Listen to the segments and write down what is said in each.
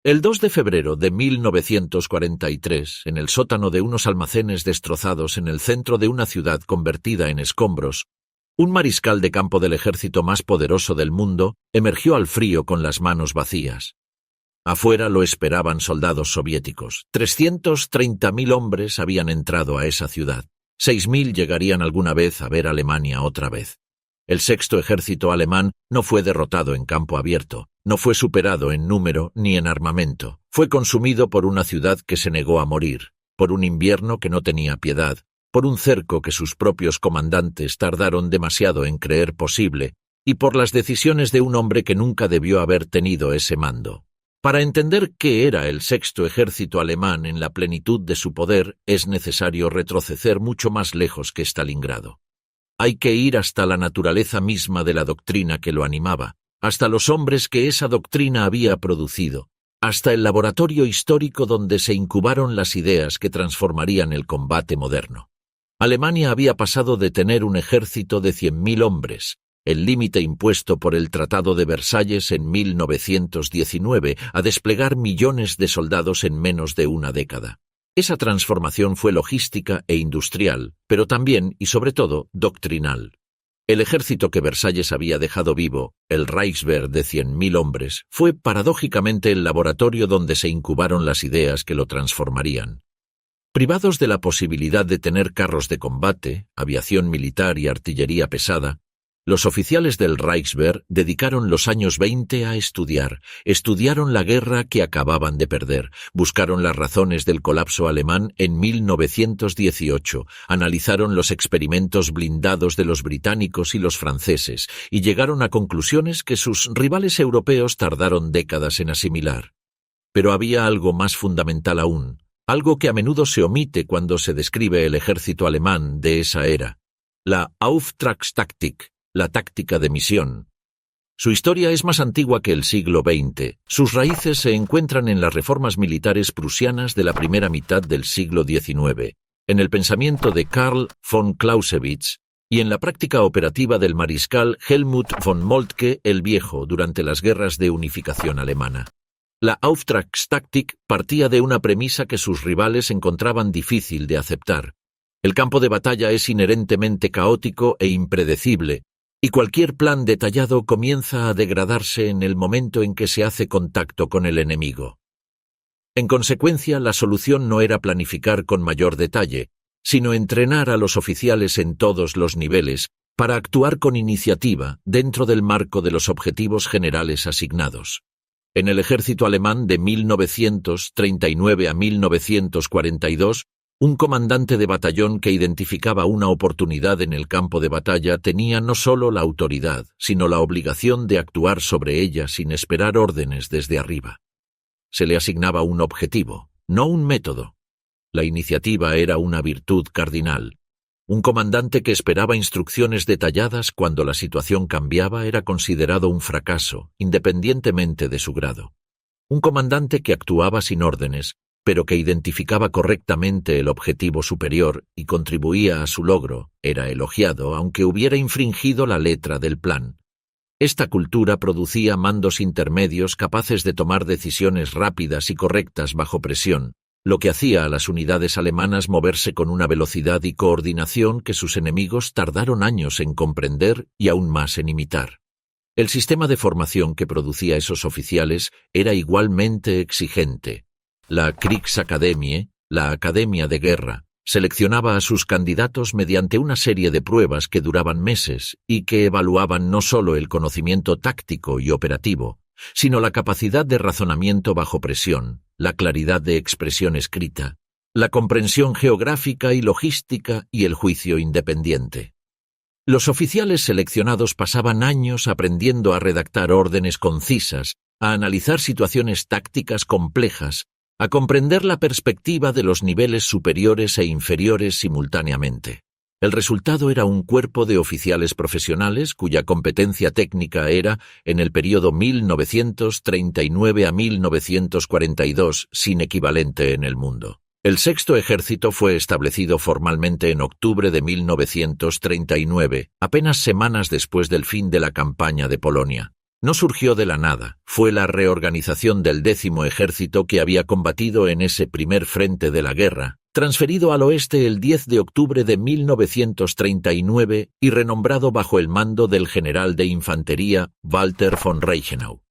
El 2 de febrero de 1943, en el sótano de unos almacenes destrozados en el centro de una ciudad convertida en escombros, un mariscal de campo del ejército más poderoso del mundo emergió al frío con las manos vacías. Afuera lo esperaban soldados soviéticos. 330.000 hombres habían entrado a esa ciudad. 6.000 llegarían alguna vez a ver Alemania otra vez. El sexto ejército alemán no fue derrotado en campo abierto, no fue superado en número ni en armamento. Fue consumido por una ciudad que se negó a morir, por un invierno que no tenía piedad, por un cerco que sus propios comandantes tardaron demasiado en creer posible, y por las decisiones de un hombre que nunca debió haber tenido ese mando. Para entender qué era el sexto ejército alemán en la plenitud de su poder, es necesario retroceder mucho más lejos que Stalingrado. Hay que ir hasta la naturaleza misma de la doctrina que lo animaba, hasta los hombres que esa doctrina había producido, hasta el laboratorio histórico donde se incubaron las ideas que transformarían el combate moderno. Alemania había pasado de tener un ejército de 100.000 hombres, el límite impuesto por el Tratado de Versalles en 1919, a desplegar millones de soldados en menos de una década. Esa transformación fue logística e industrial, pero también, y sobre todo, doctrinal. El ejército que Versalles había dejado vivo, el Reichswehr de 100.000 hombres, fue paradójicamente el laboratorio donde se incubaron las ideas que lo transformarían. Privados de la posibilidad de tener carros de combate, aviación militar y artillería pesada, los oficiales del Reichswehr dedicaron los años 20 a estudiaron la guerra que acababan de perder, buscaron las razones del colapso alemán en 1918, analizaron los experimentos blindados de los británicos y los franceses, y llegaron a conclusiones que sus rivales europeos tardaron décadas en asimilar. Pero había algo más fundamental aún, algo que a menudo se omite cuando se describe el ejército alemán de esa era: la Auftragstaktik, la táctica de misión. Su historia es más antigua que el siglo XX. Sus raíces se encuentran en las reformas militares prusianas de la primera mitad del siglo XIX, en el pensamiento de Karl von Clausewitz y en la práctica operativa del mariscal Helmut von Moltke el Viejo durante las guerras de unificación alemana. La Auftragstaktik partía de una premisa que sus rivales encontraban difícil de aceptar. El campo de batalla es inherentemente caótico e impredecible, y cualquier plan detallado comienza a degradarse en el momento en que se hace contacto con el enemigo. En consecuencia, la solución no era planificar con mayor detalle, sino entrenar a los oficiales en todos los niveles para actuar con iniciativa dentro del marco de los objetivos generales asignados. En el ejército alemán de 1939 a 1942, un comandante de batallón que identificaba una oportunidad en el campo de batalla tenía no solo la autoridad, sino la obligación de actuar sobre ella sin esperar órdenes desde arriba. Se le asignaba un objetivo, no un método. La iniciativa era una virtud cardinal. Un comandante que esperaba instrucciones detalladas cuando la situación cambiaba era considerado un fracaso, independientemente de su grado. Un comandante que actuaba sin órdenes, pero que identificaba correctamente el objetivo superior y contribuía a su logro, era elogiado, aunque hubiera infringido la letra del plan. Esta cultura producía mandos intermedios capaces de tomar decisiones rápidas y correctas bajo presión, lo que hacía a las unidades alemanas moverse con una velocidad y coordinación que sus enemigos tardaron años en comprender y aún más en imitar. El sistema de formación que producía esos oficiales era igualmente exigente. La Kriegsakademie, la Academia de Guerra, seleccionaba a sus candidatos mediante una serie de pruebas que duraban meses y que evaluaban no solo el conocimiento táctico y operativo, sino la capacidad de razonamiento bajo presión, la claridad de expresión escrita, la comprensión geográfica y logística y el juicio independiente. Los oficiales seleccionados pasaban años aprendiendo a redactar órdenes concisas, a analizar situaciones tácticas complejas, a comprender la perspectiva de los niveles superiores e inferiores simultáneamente. El resultado era un cuerpo de oficiales profesionales cuya competencia técnica era, en el periodo 1939 a 1942, sin equivalente en el mundo. El Sexto Ejército fue establecido formalmente en octubre de 1939, apenas semanas después del fin de la campaña de Polonia. No surgió de la nada, fue la reorganización del 10º Ejército que había combatido en ese primer frente de la guerra, transferido al oeste el 10 de octubre de 1939 y renombrado bajo el mando del general de infantería Walter von Reichenau.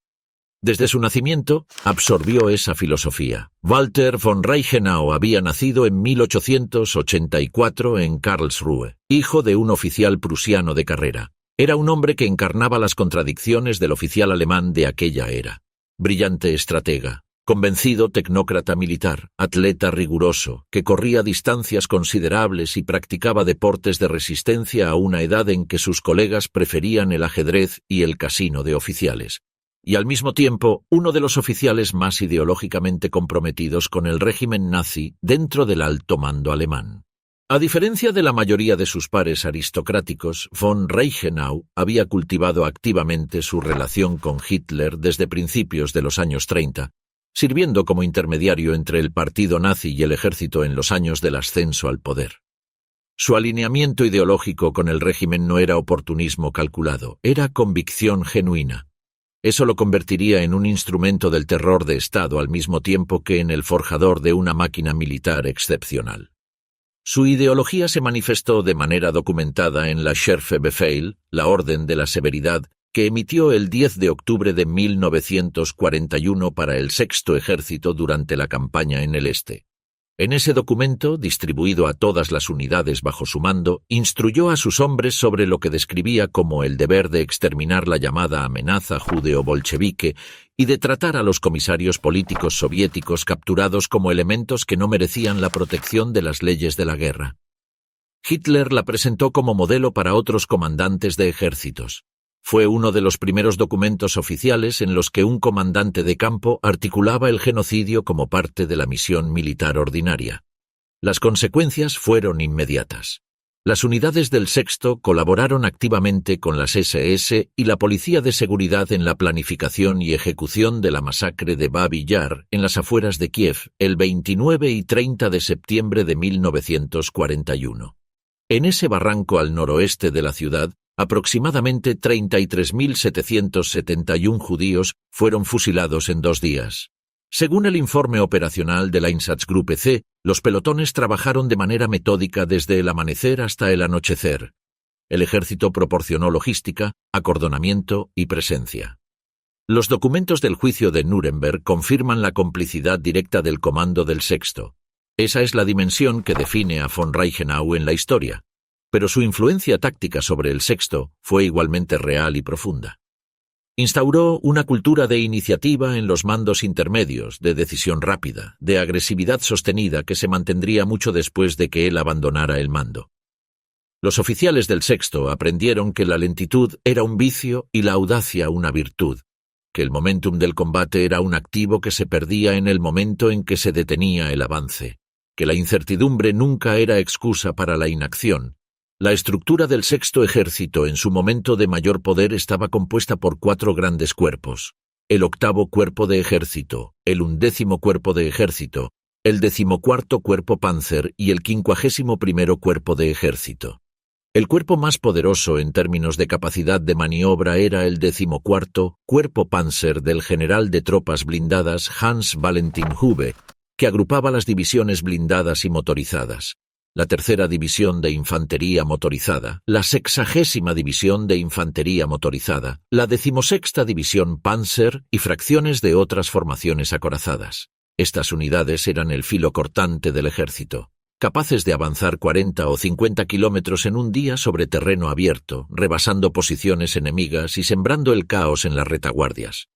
Desde su nacimiento, absorbió esa filosofía. Walter von Reichenau había nacido en 1884 en Karlsruhe, hijo de un oficial prusiano de carrera. Era un hombre que encarnaba las contradicciones del oficial alemán de aquella era. Brillante estratega, convencido tecnócrata militar, atleta riguroso, que corría distancias considerables y practicaba deportes de resistencia a una edad en que sus colegas preferían el ajedrez y el casino de oficiales. Y al mismo tiempo, uno de los oficiales más ideológicamente comprometidos con el régimen nazi dentro del alto mando alemán. A diferencia de la mayoría de sus pares aristocráticos, von Reichenau había cultivado activamente su relación con Hitler desde principios de los años 30, sirviendo como intermediario entre el partido nazi y el ejército en los años del ascenso al poder. Su alineamiento ideológico con el régimen no era oportunismo calculado, era convicción genuina. Eso lo convertiría en un instrumento del terror de Estado al mismo tiempo que en el forjador de una máquina militar excepcional. Su ideología se manifestó de manera documentada en la Schärfebefehl, la Orden de la Severidad, que emitió el 10 de octubre de 1941 para el Sexto Ejército durante la campaña en el Este. En ese documento, distribuido a todas las unidades bajo su mando, instruyó a sus hombres sobre lo que describía como el deber de exterminar la llamada amenaza judeo-bolchevique y de tratar a los comisarios políticos soviéticos capturados como elementos que no merecían la protección de las leyes de la guerra. Hitler la presentó como modelo para otros comandantes de ejércitos. Fue uno de los primeros documentos oficiales en los que un comandante de campo articulaba el genocidio como parte de la misión militar ordinaria. Las consecuencias fueron inmediatas. Las unidades del Sexto colaboraron activamente con las SS y la Policía de Seguridad en la planificación y ejecución de la masacre de Babi Yar en las afueras de Kiev el 29 y 30 de septiembre de 1941. En ese barranco al noroeste de la ciudad, aproximadamente 33.771 judíos fueron fusilados en 2 días. Según el informe operacional de la Einsatzgruppe C, los pelotones trabajaron de manera metódica desde el amanecer hasta el anochecer. El ejército proporcionó logística, acordonamiento y presencia. Los documentos del juicio de Nuremberg confirman la complicidad directa del comando del Sexto. Esa es la dimensión que define a von Reichenau en la historia. Pero su influencia táctica sobre el Sexto fue igualmente real y profunda. Instauró una cultura de iniciativa en los mandos intermedios, de decisión rápida, de agresividad sostenida que se mantendría mucho después de que él abandonara el mando. Los oficiales del Sexto aprendieron que la lentitud era un vicio y la audacia una virtud, que el momentum del combate era un activo que se perdía en el momento en que se detenía el avance, que la incertidumbre nunca era excusa para la inacción. La estructura del Sexto Ejército en su momento de mayor poder estaba compuesta por 4 grandes cuerpos: el 8º Cuerpo de Ejército, el 11º Cuerpo de Ejército, el 14º Cuerpo Panzer y el 51º Cuerpo de Ejército. El cuerpo más poderoso en términos de capacidad de maniobra era el 14º Cuerpo Panzer del general de tropas blindadas Hans Valentin Hube, que agrupaba las divisiones blindadas y motorizadas, la 3ª División de Infantería Motorizada, la 60ª División de Infantería Motorizada, la 16ª División Panzer y fracciones de otras formaciones acorazadas. Estas unidades eran el filo cortante del ejército, capaces de avanzar 40 o 50 kilómetros en un día sobre terreno abierto, rebasando posiciones enemigas y sembrando el caos en las retaguardias.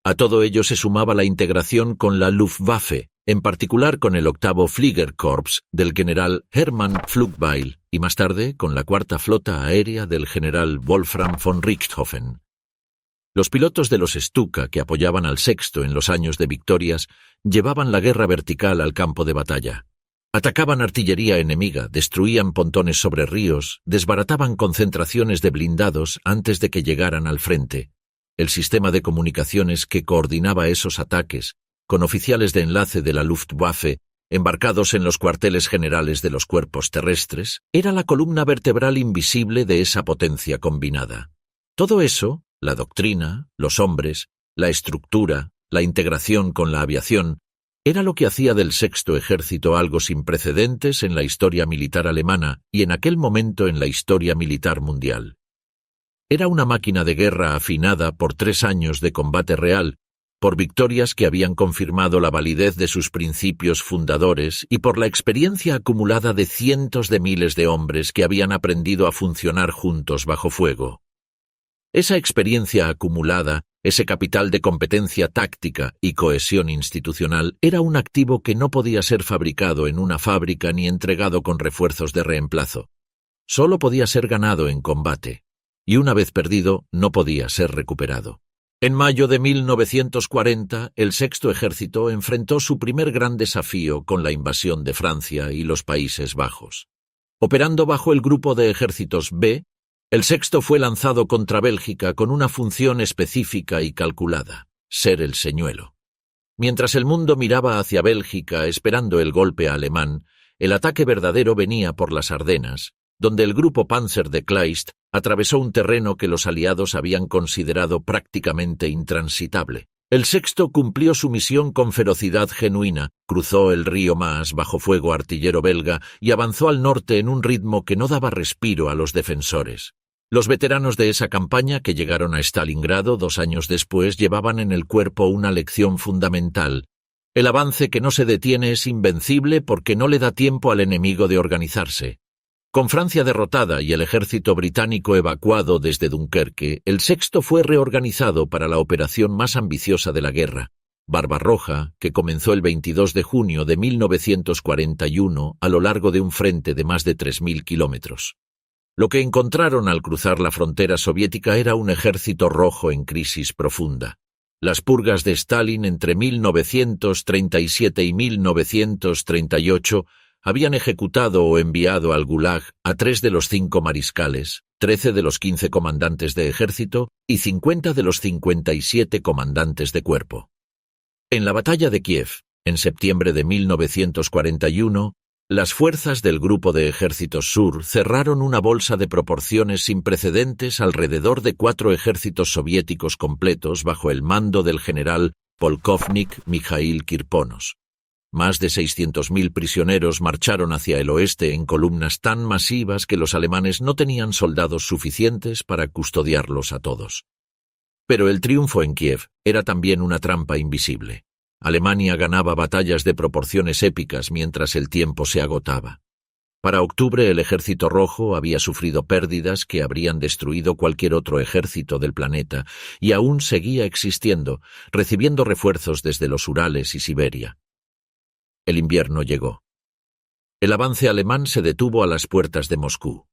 A todo ello se sumaba la integración con la Luftwaffe, en particular con el 8º Fliegerkorps del general Hermann Pflugbeil y más tarde con la 4ª Flota Aérea del general Wolfram von Richthofen. Los pilotos de los Stuka que apoyaban al Sexto en los años de victorias llevaban la guerra vertical al campo de batalla. Atacaban artillería enemiga, destruían pontones sobre ríos, desbarataban concentraciones de blindados antes de que llegaran al frente. El sistema de comunicaciones que coordinaba esos ataques, con oficiales de enlace de la Luftwaffe, embarcados en los cuarteles generales de los cuerpos terrestres, era la columna vertebral invisible de esa potencia combinada. Todo eso, la doctrina, los hombres, la estructura, la integración con la aviación, era lo que hacía del Sexto Ejército algo sin precedentes en la historia militar alemana y en aquel momento en la historia militar mundial. Era una máquina de guerra afinada por 3 años de combate real, por victorias que habían confirmado la validez de sus principios fundadores y por la experiencia acumulada de cientos de miles de hombres que habían aprendido a funcionar juntos bajo fuego. Esa experiencia acumulada, ese capital de competencia táctica y cohesión institucional, era un activo que no podía ser fabricado en una fábrica ni entregado con refuerzos de reemplazo. Solo podía ser ganado en combate, y una vez perdido no podía ser recuperado. En mayo de 1940, el Sexto Ejército enfrentó su primer gran desafío con la invasión de Francia y los Países Bajos. Operando bajo el grupo de ejércitos B, el Sexto fue lanzado contra Bélgica con una función específica y calculada: ser el señuelo. Mientras el mundo miraba hacia Bélgica esperando el golpe alemán, el ataque verdadero venía por las Ardenas, donde el grupo Panzer de Kleist atravesó un terreno que los aliados habían considerado prácticamente intransitable. El Sexto cumplió su misión con ferocidad genuina, cruzó el río Maas bajo fuego artillero belga y avanzó al norte en un ritmo que no daba respiro a los defensores. Los veteranos de esa campaña que llegaron a Stalingrado 2 años después llevaban en el cuerpo una lección fundamental: el avance que no se detiene es invencible porque no le da tiempo al enemigo de organizarse. Con Francia derrotada y el ejército británico evacuado desde Dunkerque, el Sexto fue reorganizado para la operación más ambiciosa de la guerra, Barbarroja, que comenzó el 22 de junio de 1941 a lo largo de un frente de más de 3.000 kilómetros. Lo que encontraron al cruzar la frontera soviética era un ejército rojo en crisis profunda. Las purgas de Stalin entre 1937 y 1938 habían ejecutado o enviado al Gulag a 3 de los 5 mariscales, 13 de los 15 comandantes de ejército y 50 de los 57 comandantes de cuerpo. En la batalla de Kiev, en septiembre de 1941, las fuerzas del Grupo de Ejércitos Sur cerraron una bolsa de proporciones sin precedentes alrededor de 4 ejércitos soviéticos completos bajo el mando del general Polkovnik Mikhail Kirponos. Más de 600.000 prisioneros marcharon hacia el oeste en columnas tan masivas que los alemanes no tenían soldados suficientes para custodiarlos a todos. Pero el triunfo en Kiev era también una trampa invisible. Alemania ganaba batallas de proporciones épicas mientras el tiempo se agotaba. Para octubre el Ejército Rojo había sufrido pérdidas que habrían destruido cualquier otro ejército del planeta y aún seguía existiendo, recibiendo refuerzos desde los Urales y Siberia. El invierno llegó. El avance alemán se detuvo a las puertas de Moscú.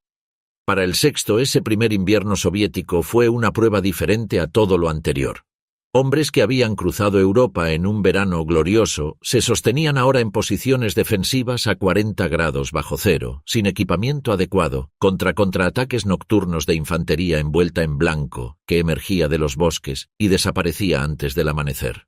Para el Sexto, ese primer invierno soviético fue una prueba diferente a todo lo anterior. Hombres que habían cruzado Europa en un verano glorioso se sostenían ahora en posiciones defensivas a 40 grados bajo cero, sin equipamiento adecuado, contra contraataques nocturnos de infantería envuelta en blanco que emergía de los bosques y desaparecía antes del amanecer.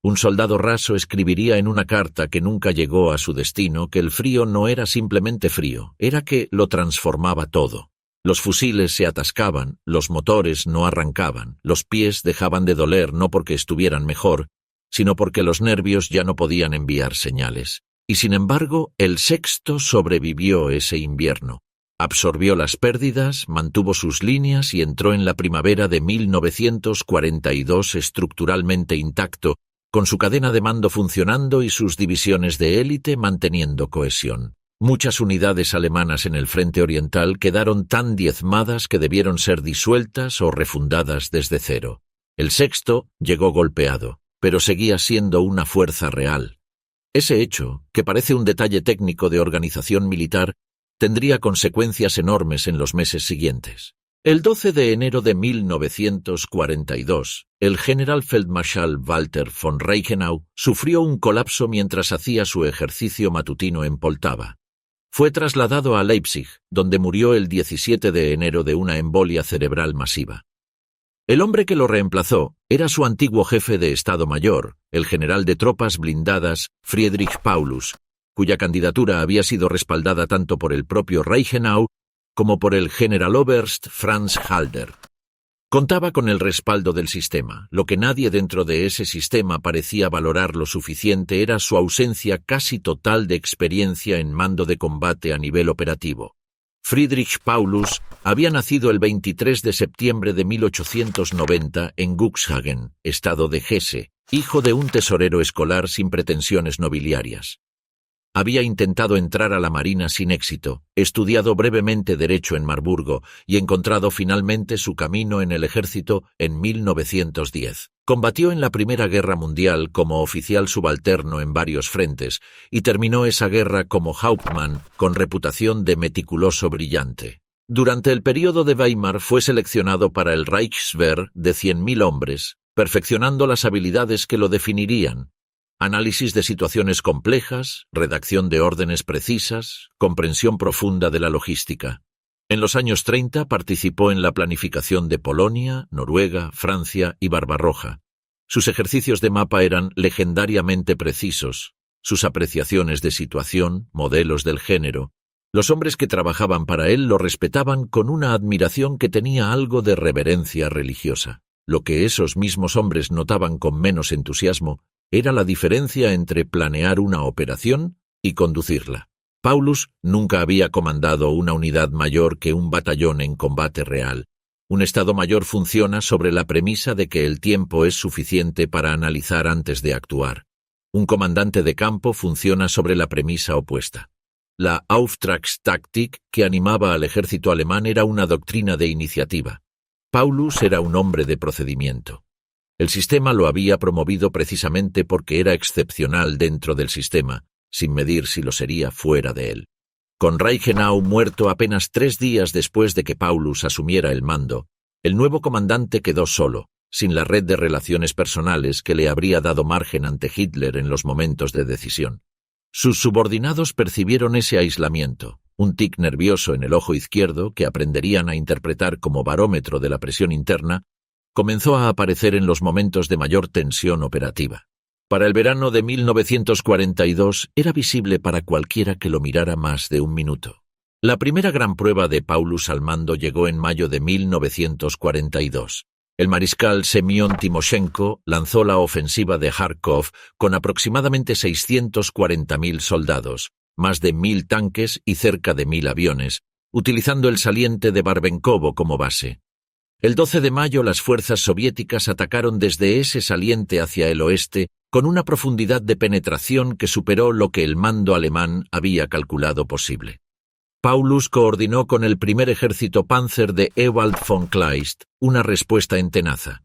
Un soldado raso escribiría en una carta que nunca llegó a su destino que el frío no era simplemente frío, era que lo transformaba todo. Los fusiles se atascaban, los motores no arrancaban, los pies dejaban de doler no porque estuvieran mejor, sino porque los nervios ya no podían enviar señales. Y sin embargo, el Sexto sobrevivió ese invierno. Absorbió las pérdidas, mantuvo sus líneas y entró en la primavera de 1942 estructuralmente intacto, con su cadena de mando funcionando y sus divisiones de élite manteniendo cohesión. Muchas unidades alemanas en el frente oriental quedaron tan diezmadas que debieron ser disueltas o refundadas desde cero. El Sexto llegó golpeado, pero seguía siendo una fuerza real. Ese hecho, que parece un detalle técnico de organización militar, tendría consecuencias enormes en los meses siguientes. El 12 de enero de 1942, el general Feldmarschall Walter von Reichenau sufrió un colapso mientras hacía su ejercicio matutino en Poltava. Fue trasladado a Leipzig, donde murió el 17 de enero de una embolia cerebral masiva. El hombre que lo reemplazó era su antiguo jefe de Estado Mayor, el general de tropas blindadas Friedrich Paulus, cuya candidatura había sido respaldada tanto por el propio Reichenau como por el Generaloberst Franz Halder. Contaba con el respaldo del sistema. Lo que nadie dentro de ese sistema parecía valorar lo suficiente era su ausencia casi total de experiencia en mando de combate a nivel operativo. Friedrich Paulus había nacido el 23 de septiembre de 1890 en Cuxhaven, estado de Hesse, hijo de un tesorero escolar sin pretensiones nobiliarias. Había intentado entrar a la Marina sin éxito, estudiado brevemente Derecho en Marburgo y encontrado finalmente su camino en el ejército en 1910. Combatió en la Primera Guerra Mundial como oficial subalterno en varios frentes y terminó esa guerra como Hauptmann con reputación de meticuloso brillante. Durante el período de Weimar fue seleccionado para el Reichswehr de 100.000 hombres, perfeccionando las habilidades que lo definirían: análisis de situaciones complejas, redacción de órdenes precisas, comprensión profunda de la logística. En los años 30 participó en la planificación de Polonia, Noruega, Francia y Barbarroja. Sus ejercicios de mapa eran legendariamente precisos, sus apreciaciones de situación, modelos del género. Los hombres que trabajaban para él lo respetaban con una admiración que tenía algo de reverencia religiosa. Lo que esos mismos hombres notaban con menos entusiasmo era la diferencia entre planear una operación y conducirla. Paulus nunca había comandado una unidad mayor que un batallón en combate real. Un Estado Mayor funciona sobre la premisa de que el tiempo es suficiente para analizar antes de actuar. Un comandante de campo funciona sobre la premisa opuesta. La Auftragstaktik que animaba al ejército alemán era una doctrina de iniciativa. Paulus era un hombre de procedimiento. El sistema lo había promovido precisamente porque era excepcional dentro del sistema, sin medir si lo sería fuera de él. Con Reichenau muerto apenas 3 días después de que Paulus asumiera el mando, el nuevo comandante quedó solo, sin la red de relaciones personales que le habría dado margen ante Hitler en los momentos de decisión. Sus subordinados percibieron ese aislamiento, un tic nervioso en el ojo izquierdo que aprenderían a interpretar como barómetro de la presión interna. Comenzó a aparecer en los momentos de mayor tensión operativa. Para el verano de 1942 era visible para cualquiera que lo mirara más de un minuto. La primera gran prueba de Paulus al mando llegó en mayo de 1942. El mariscal Semyon Timoshenko lanzó la ofensiva de Kharkov con aproximadamente 640.000 soldados, más de 1.000 tanques y cerca de 1.000 aviones, utilizando el saliente de Barbenkovo como base. El 12 de mayo las fuerzas soviéticas atacaron desde ese saliente hacia el oeste con una profundidad de penetración que superó lo que el mando alemán había calculado posible. Paulus coordinó con el primer ejército Panzer de Ewald von Kleist una respuesta en tenaza.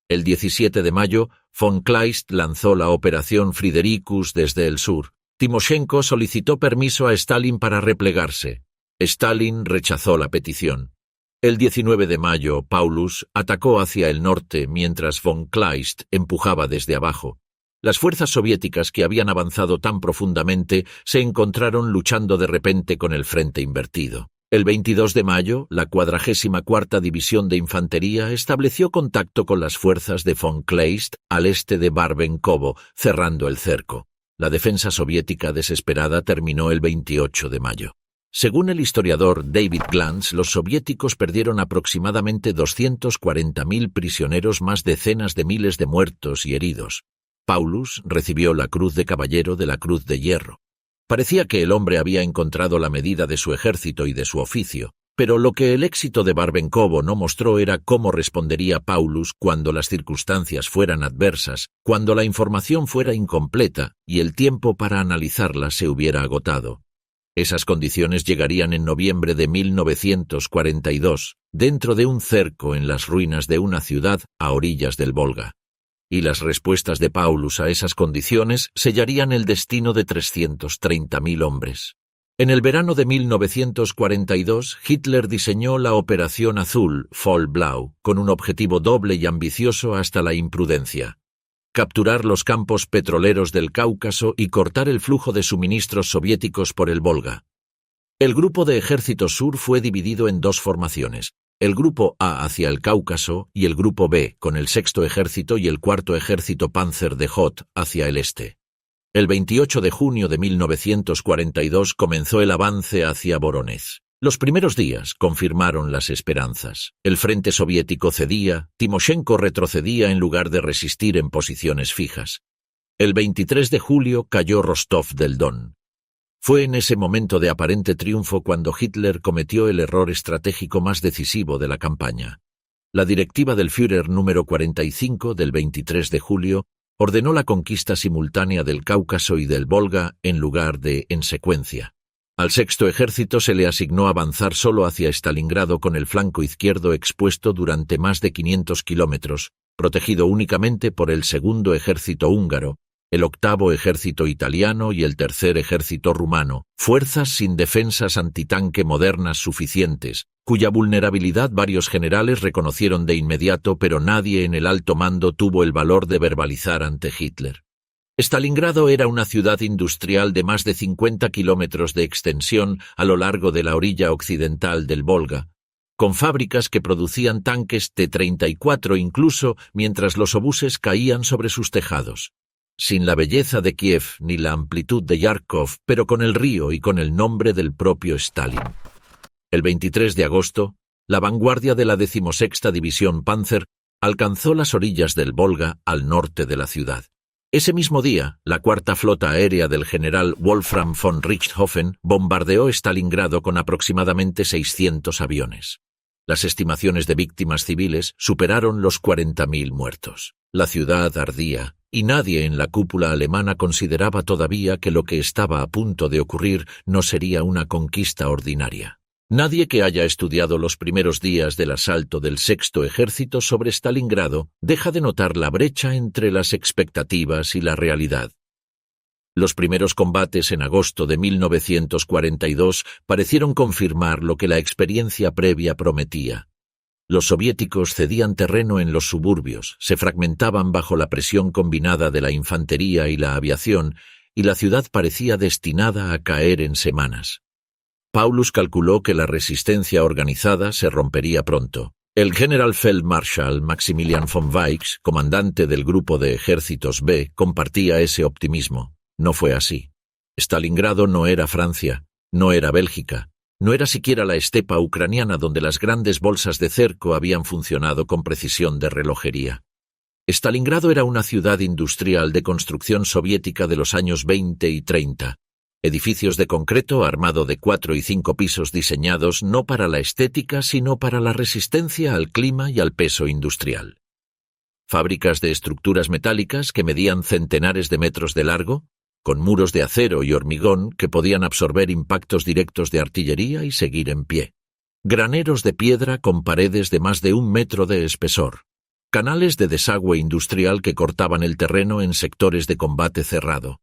El 17 de mayo, von Kleist lanzó la Operación Fridericus desde el sur. Timoshenko solicitó permiso a Stalin para replegarse. Stalin rechazó la petición. El 19 de mayo, Paulus atacó hacia el norte mientras von Kleist empujaba desde abajo. Las fuerzas soviéticas que habían avanzado tan profundamente se encontraron luchando de repente con el frente invertido. El 22 de mayo, la 44ª División de Infantería estableció contacto con las fuerzas de von Kleist al este de Barbenkovo, cerrando el cerco. La defensa soviética desesperada terminó el 28 de mayo. Según el historiador David Glantz, los soviéticos perdieron aproximadamente 240.000 prisioneros, más decenas de miles de muertos y heridos. Paulus recibió la Cruz de Caballero de la Cruz de Hierro. Parecía que el hombre había encontrado la medida de su ejército y de su oficio, pero lo que el éxito de Barbenkovo no mostró era cómo respondería Paulus cuando las circunstancias fueran adversas, cuando la información fuera incompleta y el tiempo para analizarla se hubiera agotado. Esas condiciones llegarían en noviembre de 1942, dentro de un cerco en las ruinas de una ciudad a orillas del Volga. Y las respuestas de Paulus a esas condiciones sellarían el destino de 330.000 hombres. En el verano de 1942, Hitler diseñó la Operación Azul, Vollblau, con un objetivo doble y ambicioso hasta la imprudencia: capturar los campos petroleros del Cáucaso y cortar el flujo de suministros soviéticos por el Volga. El grupo de Ejército Sur fue dividido en 2 formaciones, el Grupo A hacia el Cáucaso y el Grupo B, con el 6º Ejército y el 4º Ejército Panzer de Hoth hacia el este. El 28 de junio de 1942 comenzó el avance hacia Voronezh. Los primeros días confirmaron las esperanzas. El frente soviético cedía, Timoshenko retrocedía en lugar de resistir en posiciones fijas. El 23 de julio cayó Rostov del Don. Fue en ese momento de aparente triunfo cuando Hitler cometió el error estratégico más decisivo de la campaña. La directiva del Führer número 45 del 23 de julio ordenó la conquista simultánea del Cáucaso y del Volga en lugar de en secuencia. Al sexto ejército se le asignó avanzar solo hacia Stalingrado con el flanco izquierdo expuesto durante más de 500 kilómetros, protegido únicamente por el segundo ejército húngaro, el octavo ejército italiano y el tercer ejército rumano, fuerzas sin defensas antitanque modernas suficientes, cuya vulnerabilidad varios generales reconocieron de inmediato, pero nadie en el alto mando tuvo el valor de verbalizar ante Hitler. Stalingrado era una ciudad industrial de más de 50 kilómetros de extensión a lo largo de la orilla occidental del Volga, con fábricas que producían tanques T-34 incluso mientras los obuses caían sobre sus tejados. Sin la belleza de Kiev ni la amplitud de Yarkov, pero con el río y con el nombre del propio Stalin. El 23 de agosto, la vanguardia de la 16ª División Panzer alcanzó las orillas del Volga al norte de la ciudad. Ese mismo día, la cuarta flota aérea del general Wolfram von Richthofen bombardeó Stalingrado con aproximadamente 600 aviones. Las estimaciones de víctimas civiles superaron los 40.000 muertos. La ciudad ardía, y nadie en la cúpula alemana consideraba todavía que lo que estaba a punto de ocurrir no sería una conquista ordinaria. Nadie que haya estudiado los primeros días del asalto del sexto ejército sobre Stalingrado deja de notar la brecha entre las expectativas y la realidad. Los primeros combates en agosto de 1942 parecieron confirmar lo que la experiencia previa prometía. Los soviéticos cedían terreno en los suburbios, se fragmentaban bajo la presión combinada de la infantería y la aviación, y la ciudad parecía destinada a caer en semanas. Paulus calculó que la resistencia organizada se rompería pronto. El Generalfeldmarschall Maximilian von Weichs, comandante del grupo de ejércitos B, compartía ese optimismo. No fue así. Stalingrado no era Francia, no era Bélgica, no era siquiera la estepa ucraniana donde las grandes bolsas de cerco habían funcionado con precisión de relojería. Stalingrado era una ciudad industrial de construcción soviética de los años 20 y 30. Edificios de concreto armado de 4 y 5 pisos diseñados no para la estética sino para la resistencia al clima y al peso industrial. Fábricas de estructuras metálicas que medían centenares de metros de largo, con muros de acero y hormigón que podían absorber impactos directos de artillería y seguir en pie. Graneros de piedra con paredes de más de 1 metro de espesor. Canales de desagüe industrial que cortaban el terreno en sectores de combate cerrado.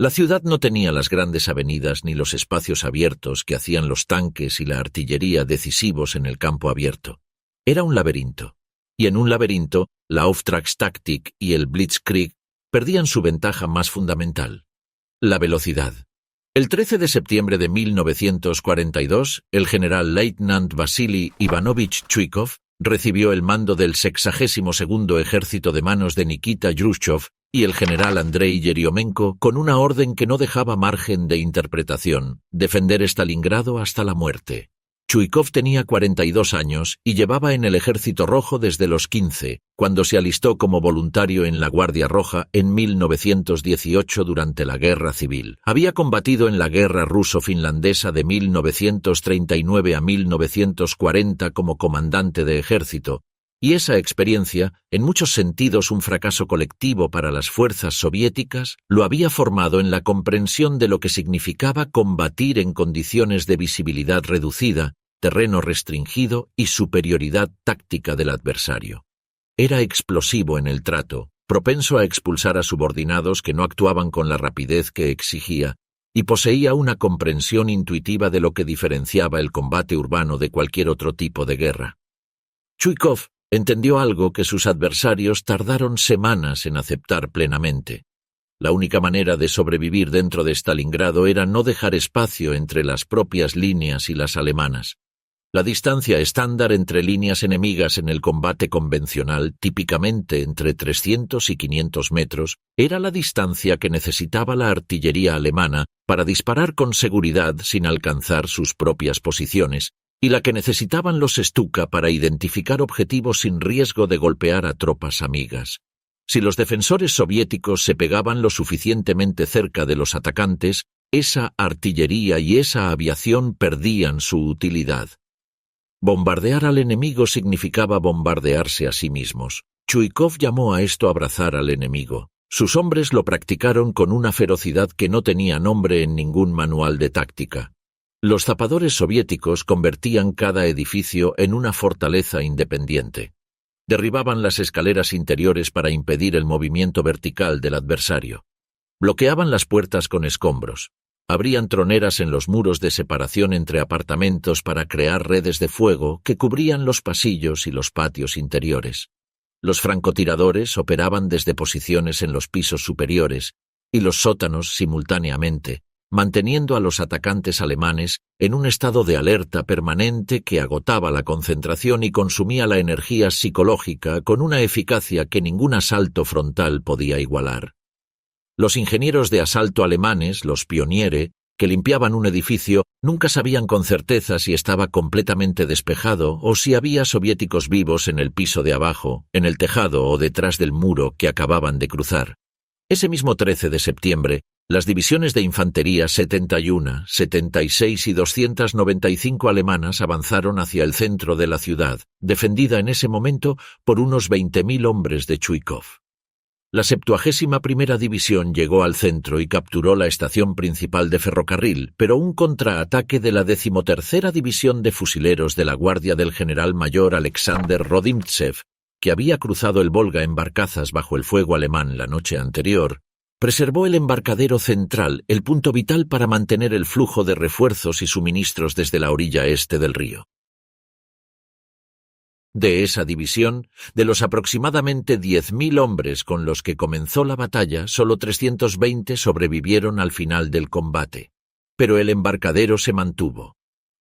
La ciudad no tenía las grandes avenidas ni los espacios abiertos que hacían los tanques y la artillería decisivos en el campo abierto. Era un laberinto. Y en un laberinto, la Auftragstaktik y el Blitzkrieg perdían su ventaja más fundamental: la velocidad. El 13 de septiembre de 1942, el general Leitnant Vasily Ivanovich Chuikov recibió el mando del 62º Ejército de manos de Nikita Khrushchev y el general Andrei Yeryomenko con una orden que no dejaba margen de interpretación: defender Stalingrado hasta la muerte. Chuikov tenía 42 años y llevaba en el Ejército Rojo desde los 15, cuando se alistó como voluntario en la Guardia Roja en 1918 durante la Guerra Civil. Había combatido en la Guerra Ruso-Finlandesa de 1939 a 1940 como comandante de ejército, y esa experiencia, en muchos sentidos un fracaso colectivo para las fuerzas soviéticas, lo había formado en la comprensión de lo que significaba combatir en condiciones de visibilidad reducida, terreno restringido y superioridad táctica del adversario. Era explosivo en el trato, propenso a expulsar a subordinados que no actuaban con la rapidez que exigía, y poseía una comprensión intuitiva de lo que diferenciaba el combate urbano de cualquier otro tipo de guerra. Chuikov entendió algo que sus adversarios tardaron semanas en aceptar plenamente. La única manera de sobrevivir dentro de Stalingrado era no dejar espacio entre las propias líneas y las alemanas. La distancia estándar entre líneas enemigas en el combate convencional, típicamente entre 300 y 500 metros, era la distancia que necesitaba la artillería alemana para disparar con seguridad sin alcanzar sus propias posiciones, y la que necesitaban los Stuka para identificar objetivos sin riesgo de golpear a tropas amigas. Si los defensores soviéticos se pegaban lo suficientemente cerca de los atacantes, esa artillería y esa aviación perdían su utilidad. Bombardear al enemigo significaba bombardearse a sí mismos. Chuikov llamó a esto abrazar al enemigo. Sus hombres lo practicaron con una ferocidad que no tenía nombre en ningún manual de táctica. Los zapadores soviéticos convertían cada edificio en una fortaleza independiente. Derribaban las escaleras interiores para impedir el movimiento vertical del adversario. Bloqueaban las puertas con escombros. Abrían troneras en los muros de separación entre apartamentos para crear redes de fuego que cubrían los pasillos y los patios interiores. Los francotiradores operaban desde posiciones en los pisos superiores y los sótanos simultáneamente, manteniendo a los atacantes alemanes en un estado de alerta permanente que agotaba la concentración y consumía la energía psicológica con una eficacia que ningún asalto frontal podía igualar. Los ingenieros de asalto alemanes, los Pioniere, que limpiaban un edificio, nunca sabían con certeza si estaba completamente despejado o si había soviéticos vivos en el piso de abajo, en el tejado o detrás del muro que acababan de cruzar. Ese mismo 13 de septiembre, las divisiones de infantería 71, 76 y 295 alemanas avanzaron hacia el centro de la ciudad, defendida en ese momento por unos 20.000 hombres de Chuikov. La 71ª División llegó al centro y capturó la estación principal de ferrocarril, pero un contraataque de la 13ª División de Fusileros de la Guardia del general mayor Alexander Rodimtsev, que había cruzado el Volga en barcazas bajo el fuego alemán la noche anterior, preservó el embarcadero central, el punto vital para mantener el flujo de refuerzos y suministros desde la orilla este del río. De esa división, de los aproximadamente 10.000 hombres con los que comenzó la batalla, solo 320 sobrevivieron al final del combate. Pero el embarcadero se mantuvo.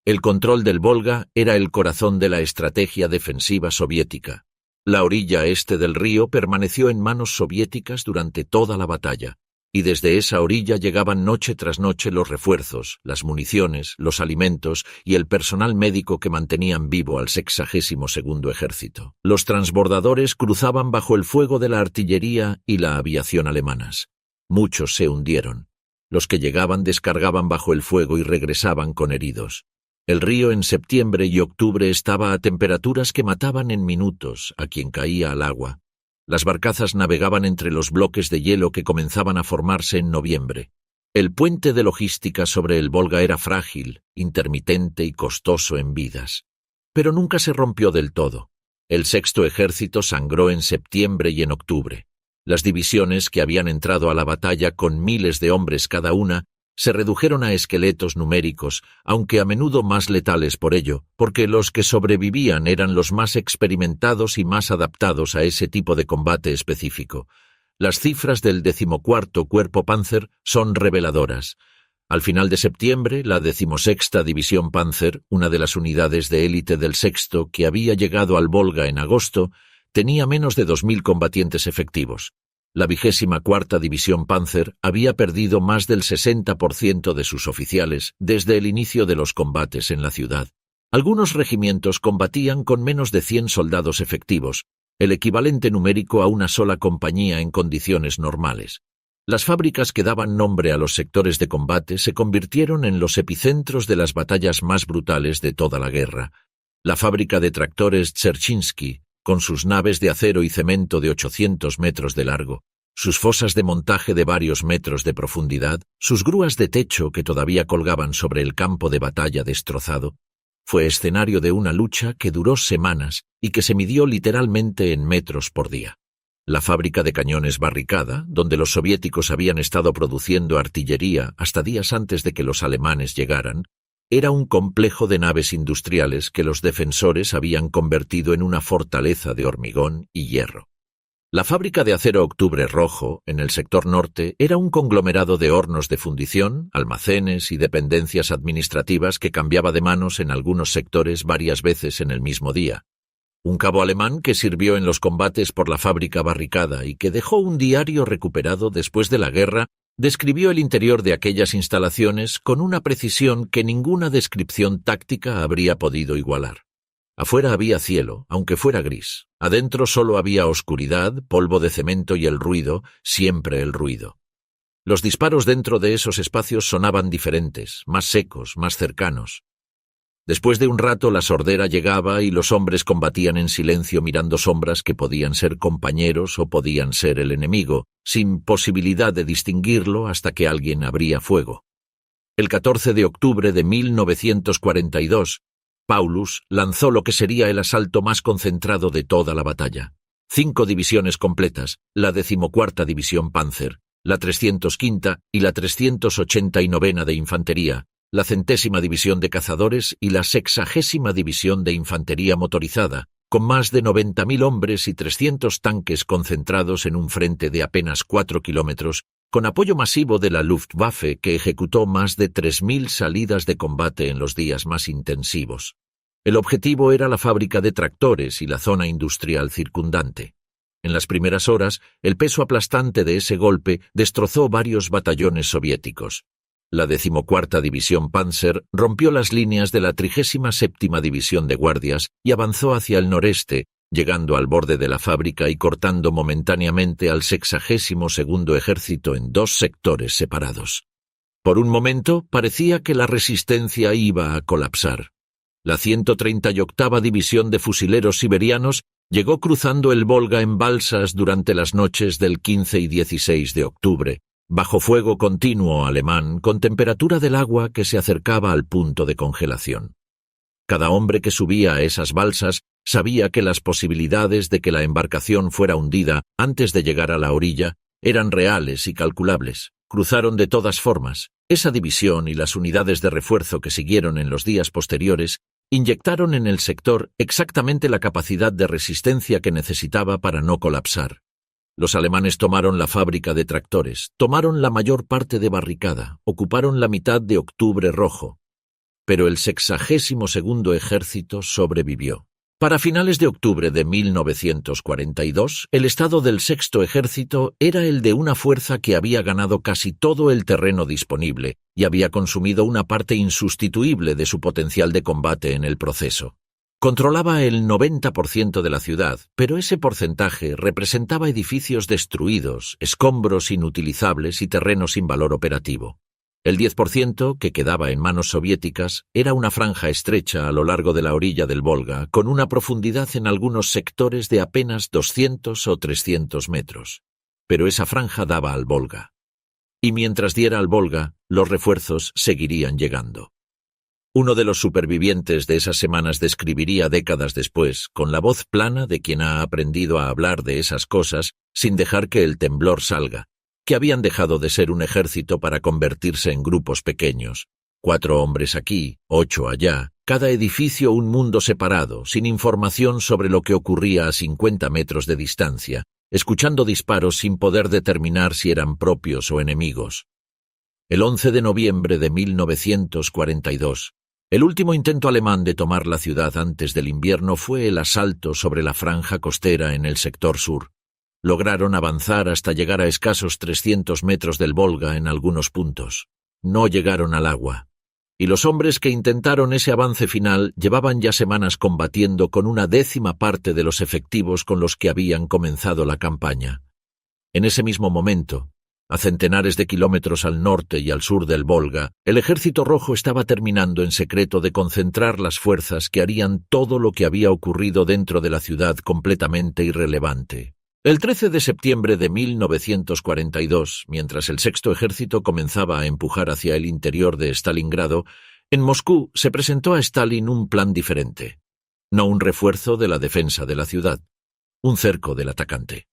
El control del Volga era el corazón de la estrategia defensiva soviética. La orilla este del río permaneció en manos soviéticas durante toda la batalla, y desde esa orilla llegaban noche tras noche los refuerzos, las municiones, los alimentos y el personal médico que mantenían vivo al 62º Ejército. Los transbordadores cruzaban bajo el fuego de la artillería y la aviación alemanas. Muchos se hundieron. Los que llegaban descargaban bajo el fuego y regresaban con heridos. El río en septiembre y octubre estaba a temperaturas que mataban en minutos a quien caía al agua. Las barcazas navegaban entre los bloques de hielo que comenzaban a formarse en noviembre. El puente de logística sobre el Volga era frágil, intermitente y costoso en vidas. Pero nunca se rompió del todo. El Sexto Ejército sangró en septiembre y en octubre. Las divisiones que habían entrado a la batalla con miles de hombres cada una se redujeron a esqueletos numéricos, aunque a menudo más letales por ello, porque los que sobrevivían eran los más experimentados y más adaptados a ese tipo de combate específico. Las cifras del 14º Cuerpo Panzer son reveladoras. Al final de septiembre, la 16ª División Panzer, una de las unidades de élite del Sexto que había llegado al Volga en agosto, tenía menos de 2.000 combatientes efectivos. La 24ª División Panzer había perdido más del 60% de sus oficiales desde el inicio de los combates en la ciudad. Algunos regimientos combatían con menos de 100 soldados efectivos, el equivalente numérico a una sola compañía en condiciones normales. Las fábricas que daban nombre a los sectores de combate se convirtieron en los epicentros de las batallas más brutales de toda la guerra. La fábrica de tractores Dzerzhinsky, con sus naves de acero y cemento de 800 metros de largo, sus fosas de montaje de varios metros de profundidad, sus grúas de techo que todavía colgaban sobre el campo de batalla destrozado, fue escenario de una lucha que duró semanas y que se midió literalmente en metros por día. La fábrica de cañones Barricada, donde los soviéticos habían estado produciendo artillería hasta días antes de que los alemanes llegaran, era un complejo de naves industriales que los defensores habían convertido en una fortaleza de hormigón y hierro. La fábrica de acero Octubre Rojo, en el sector norte, era un conglomerado de hornos de fundición, almacenes y dependencias administrativas que cambiaba de manos en algunos sectores varias veces en el mismo día. Un cabo alemán que sirvió en los combates por la fábrica Barricada y que dejó un diario recuperado después de la guerra Describió el interior de aquellas instalaciones con una precisión que ninguna descripción táctica habría podido igualar. Afuera había cielo, aunque fuera gris. Adentro solo había oscuridad, polvo de cemento y el ruido, siempre el ruido. Los disparos dentro de esos espacios sonaban diferentes, más secos, más cercanos. Después de un rato la sordera llegaba y los hombres combatían en silencio mirando sombras que podían ser compañeros o podían ser el enemigo, sin posibilidad de distinguirlo hasta que alguien abría fuego. El 14 de octubre de 1942, Paulus lanzó lo que sería el asalto más concentrado de toda la batalla. 5 divisiones completas, la 14ª División Panzer, la 305ª y la 389ª de Infantería, la 100ª División de Cazadores y la 60ª División de Infantería Motorizada, con más de 90.000 hombres y 300 tanques concentrados en un frente de apenas 4 kilómetros, con apoyo masivo de la Luftwaffe que ejecutó más de 3.000 salidas de combate en los días más intensivos. El objetivo era la fábrica de tractores y la zona industrial circundante. En las primeras horas, el peso aplastante de ese golpe destrozó varios batallones soviéticos. La 14ª División Panzer rompió las líneas de la 37ª División de Guardias y avanzó hacia el noreste, llegando al borde de la fábrica y cortando momentáneamente al 62º Ejército en 2 sectores separados. Por un momento parecía que la resistencia iba a colapsar. La 138ª División de Fusileros Siberianos llegó cruzando el Volga en balsas durante las noches del 15 y 16 de octubre, bajo fuego continuo alemán con temperatura del agua que se acercaba al punto de congelación. Cada hombre que subía a esas balsas sabía que las posibilidades de que la embarcación fuera hundida antes de llegar a la orilla eran reales y calculables. Cruzaron de todas formas. Esa división y las unidades de refuerzo que siguieron en los días posteriores inyectaron en el sector exactamente la capacidad de resistencia que necesitaba para no colapsar. Los alemanes tomaron la fábrica de tractores, tomaron la mayor parte de Barricada, ocuparon la mitad de Octubre Rojo. Pero el 62º Ejército sobrevivió. Para finales de octubre de 1942, el estado del Sexto Ejército era el de una fuerza que había ganado casi todo el terreno disponible y había consumido una parte insustituible de su potencial de combate en el proceso. Controlaba el 90% de la ciudad, pero ese porcentaje representaba edificios destruidos, escombros inutilizables y terreno sin valor operativo. El 10% que quedaba en manos soviéticas era una franja estrecha a lo largo de la orilla del Volga, con una profundidad en algunos sectores de apenas 200 o 300 metros. Pero esa franja daba al Volga. Y mientras diera al Volga, los refuerzos seguirían llegando. Uno de los supervivientes de esas semanas describiría décadas después, con la voz plana de quien ha aprendido a hablar de esas cosas sin dejar que el temblor salga, que habían dejado de ser un ejército para convertirse en grupos pequeños. 4 hombres aquí, 8 allá, cada edificio un mundo separado, sin información sobre lo que ocurría a 50 metros de distancia, escuchando disparos sin poder determinar si eran propios o enemigos. El 11 de noviembre de 1942, el último intento alemán de tomar la ciudad antes del invierno fue el asalto sobre la franja costera en el sector sur. Lograron avanzar hasta llegar a escasos 300 metros del Volga en algunos puntos. No llegaron al agua. Y los hombres que intentaron ese avance final llevaban ya semanas combatiendo con una 10ª parte de los efectivos con los que habían comenzado la campaña. En ese mismo momento, a centenares de kilómetros al norte y al sur del Volga, el Ejército Rojo estaba terminando en secreto de concentrar las fuerzas que harían todo lo que había ocurrido dentro de la ciudad completamente irrelevante. El 13 de septiembre de 1942, mientras el Sexto Ejército comenzaba a empujar hacia el interior de Stalingrado, en Moscú se presentó a Stalin un plan diferente. No un refuerzo de la defensa de la ciudad, un cerco del atacante.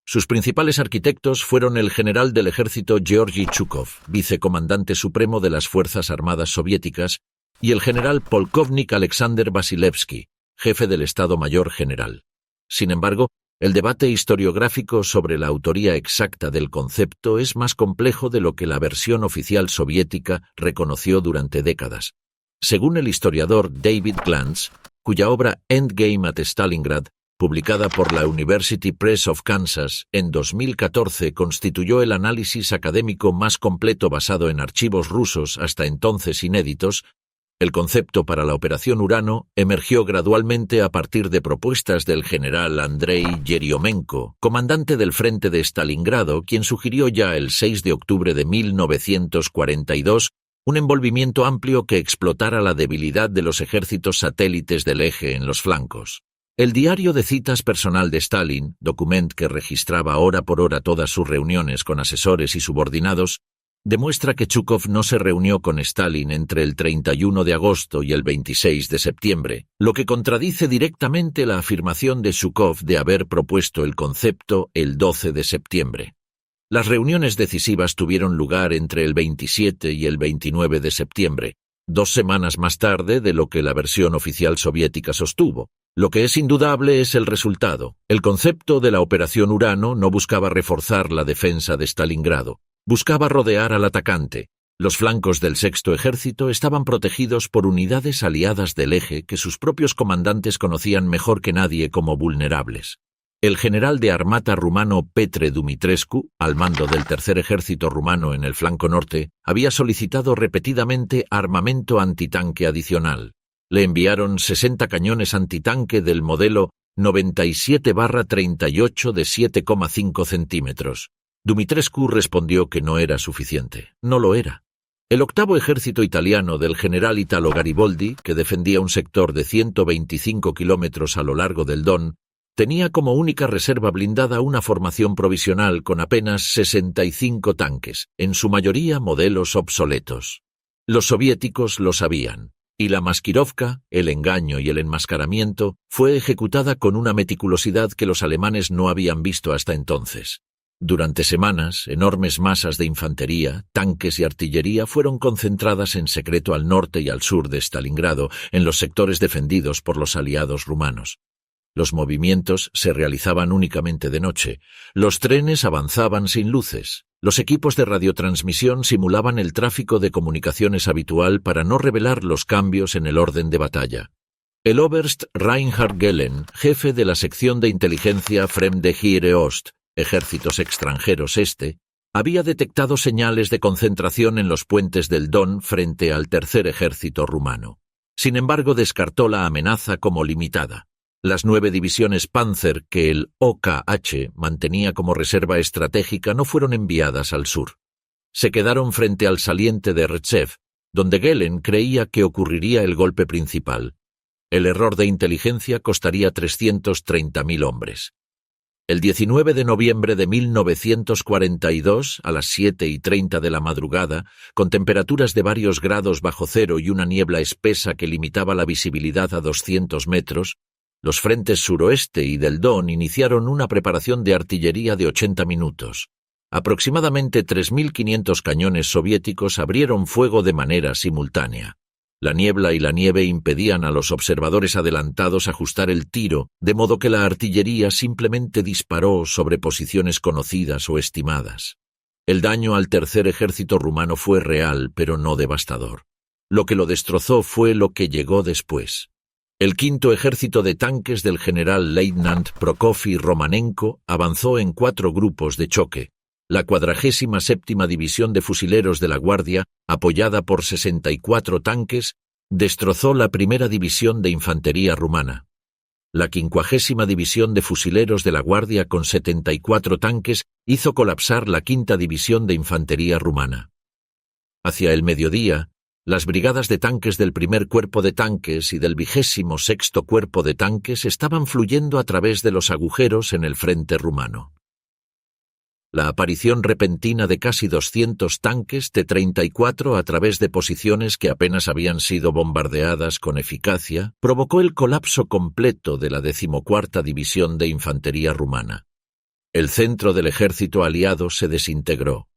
Sus principales arquitectos fueron el general del ejército Georgy Chukov, vicecomandante supremo de las Fuerzas Armadas Soviéticas, y el general polkovnik Alexander Vasilevsky, jefe del Estado Mayor General. Sin embargo, el debate historiográfico sobre la autoría exacta del concepto es más complejo de lo que la versión oficial soviética reconoció durante décadas. Según el historiador David Glantz, cuya obra Endgame at Stalingrad, publicada por la University Press of Kansas en 2014, constituyó el análisis académico más completo basado en archivos rusos hasta entonces inéditos. El concepto para la Operación Urano emergió gradualmente a partir de propuestas del general Andrei Yeryomenko, comandante del frente de Stalingrado, quien sugirió ya el 6 de octubre de 1942 un envolvimiento amplio que explotara la debilidad de los ejércitos satélites del eje en los flancos. El diario de citas personal de Stalin, documento que registraba hora por hora todas sus reuniones con asesores y subordinados, demuestra que Zhukov no se reunió con Stalin entre el 31 de agosto y el 26 de septiembre, lo que contradice directamente la afirmación de Zhukov de haber propuesto el concepto el 12 de septiembre. Las reuniones decisivas tuvieron lugar entre el 27 y el 29 de septiembre, 2 semanas más tarde de lo que la versión oficial soviética sostuvo. Lo que es indudable es el resultado. El concepto de la Operación Urano no buscaba reforzar la defensa de Stalingrado, buscaba rodear al atacante. Los flancos del Sexto Ejército estaban protegidos por unidades aliadas del eje que sus propios comandantes conocían mejor que nadie como vulnerables. El general de armata rumano Petre Dumitrescu, al mando del Tercer Ejército rumano en el flanco norte, había solicitado repetidamente armamento antitanque adicional. Le enviaron 60 cañones antitanque del modelo 97-38 de 7,5 centímetros. Dumitrescu respondió que no era suficiente. No lo era. El octavo ejército italiano del general Italo Gariboldi, que defendía un sector de 125 kilómetros a lo largo del Don, tenía como única reserva blindada una formación provisional con apenas 65 tanques, en su mayoría modelos obsoletos. Los soviéticos lo sabían, y la maskirovka, el engaño y el enmascaramiento, fue ejecutada con una meticulosidad que los alemanes no habían visto hasta entonces. Durante semanas, enormes masas de infantería, tanques y artillería fueron concentradas en secreto al norte y al sur de Stalingrado, en los sectores defendidos por los aliados rumanos. Los movimientos se realizaban únicamente de noche, los trenes avanzaban sin luces, los equipos de radiotransmisión simulaban el tráfico de comunicaciones habitual para no revelar los cambios en el orden de batalla. El Oberst Reinhard Gehlen, jefe de la sección de inteligencia Fremde Heere Ost, Ejércitos Extranjeros Este, había detectado señales de concentración en los puentes del Don frente al Tercer Ejército rumano. Sin embargo, descartó la amenaza como limitada. Las 9 divisiones Panzer que el OKH mantenía como reserva estratégica no fueron enviadas al sur. Se quedaron frente al saliente de Rtsev, donde Gehlen creía que ocurriría el golpe principal. El error de inteligencia costaría 330.000 hombres. El 19 de noviembre de 1942, a las 7:30 de la madrugada, con temperaturas de varios grados bajo cero y una niebla espesa que limitaba la visibilidad a 200 metros, los frentes suroeste y del Don iniciaron una preparación de artillería de 80 minutos. Aproximadamente 3.500 cañones soviéticos abrieron fuego de manera simultánea. La niebla y la nieve impedían a los observadores adelantados ajustar el tiro, de modo que la artillería simplemente disparó sobre posiciones conocidas o estimadas. El daño al Tercer Ejército rumano fue real, pero no devastador. Lo que lo destrozó fue lo que llegó después. El quinto ejército de tanques del general Leitnant Prokofy Romanenko avanzó en 4 grupos de choque. La 47ª División de Fusileros de la Guardia, apoyada por 64 tanques, destrozó la primera división de infantería rumana. La 50ª División de Fusileros de la Guardia, con 74 tanques, hizo colapsar la 5ª División de Infantería rumana. Hacia el mediodía, las brigadas de tanques del primer cuerpo de tanques y del 26º cuerpo de tanques estaban fluyendo a través de los agujeros en el frente rumano. La aparición repentina de casi 200 tanques T-34 a través de posiciones que apenas habían sido bombardeadas con eficacia provocó el colapso completo de la 14ª División de Infantería rumana. El centro del ejército aliado se desintegró.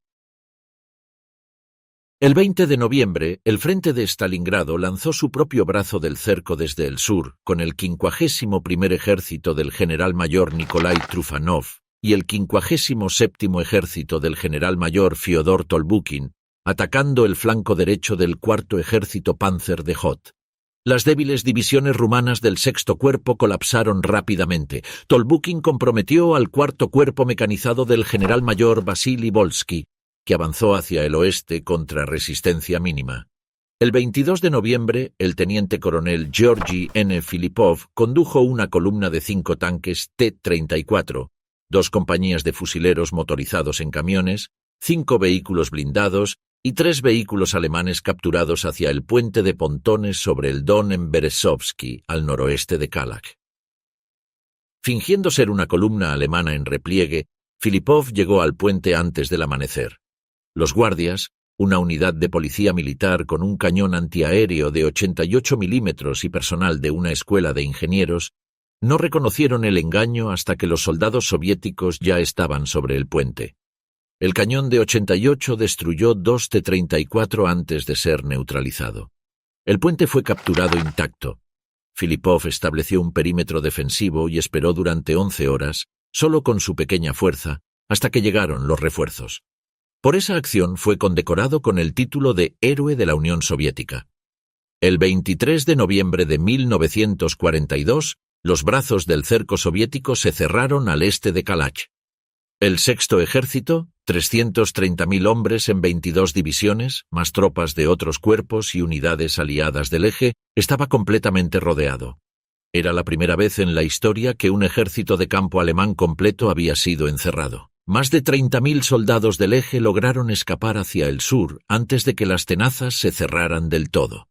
El 20 de noviembre, el frente de Stalingrado lanzó su propio brazo del cerco desde el sur, con el 51º Ejército del general mayor Nikolai Trufanov y el 57º Ejército del general mayor Fyodor Tolbukin, atacando el flanco derecho del 4º Ejército Panzer de Hoth. Las débiles divisiones rumanas del sexto cuerpo colapsaron rápidamente. Tolbukin comprometió al cuarto cuerpo mecanizado del general mayor Vasily Volsky, que avanzó hacia el oeste contra resistencia mínima. El 22 de noviembre, el teniente coronel Georgy N. Filipov condujo una columna de 5 tanques T-34, 2 compañías de fusileros motorizados en camiones, 5 vehículos blindados y 3 vehículos alemanes capturados hacia el puente de pontones sobre el Don en Berezovsky, al noroeste de Kalach. Fingiendo ser una columna alemana en repliegue, Filipov llegó al puente antes del amanecer. Los guardias, una unidad de policía militar con un cañón antiaéreo de 88 milímetros y personal de una escuela de ingenieros, no reconocieron el engaño hasta que los soldados soviéticos ya estaban sobre el puente. El cañón de 88 destruyó 2 T-34 antes de ser neutralizado. El puente fue capturado intacto. Filipov estableció un perímetro defensivo y esperó durante 11 horas, solo con su pequeña fuerza, hasta que llegaron los refuerzos. Por esa acción fue condecorado con el título de Héroe de la Unión Soviética. El 23 de noviembre de 1942, los brazos del cerco soviético se cerraron al este de Kalach. El sexto ejército, 330.000 hombres en 22 divisiones, más tropas de otros cuerpos y unidades aliadas del eje, estaba completamente rodeado. Era la primera vez en la historia que un ejército de campo alemán completo había sido encerrado. Más de 30.000 soldados del eje lograron escapar hacia el sur antes de que las tenazas se cerraran del todo.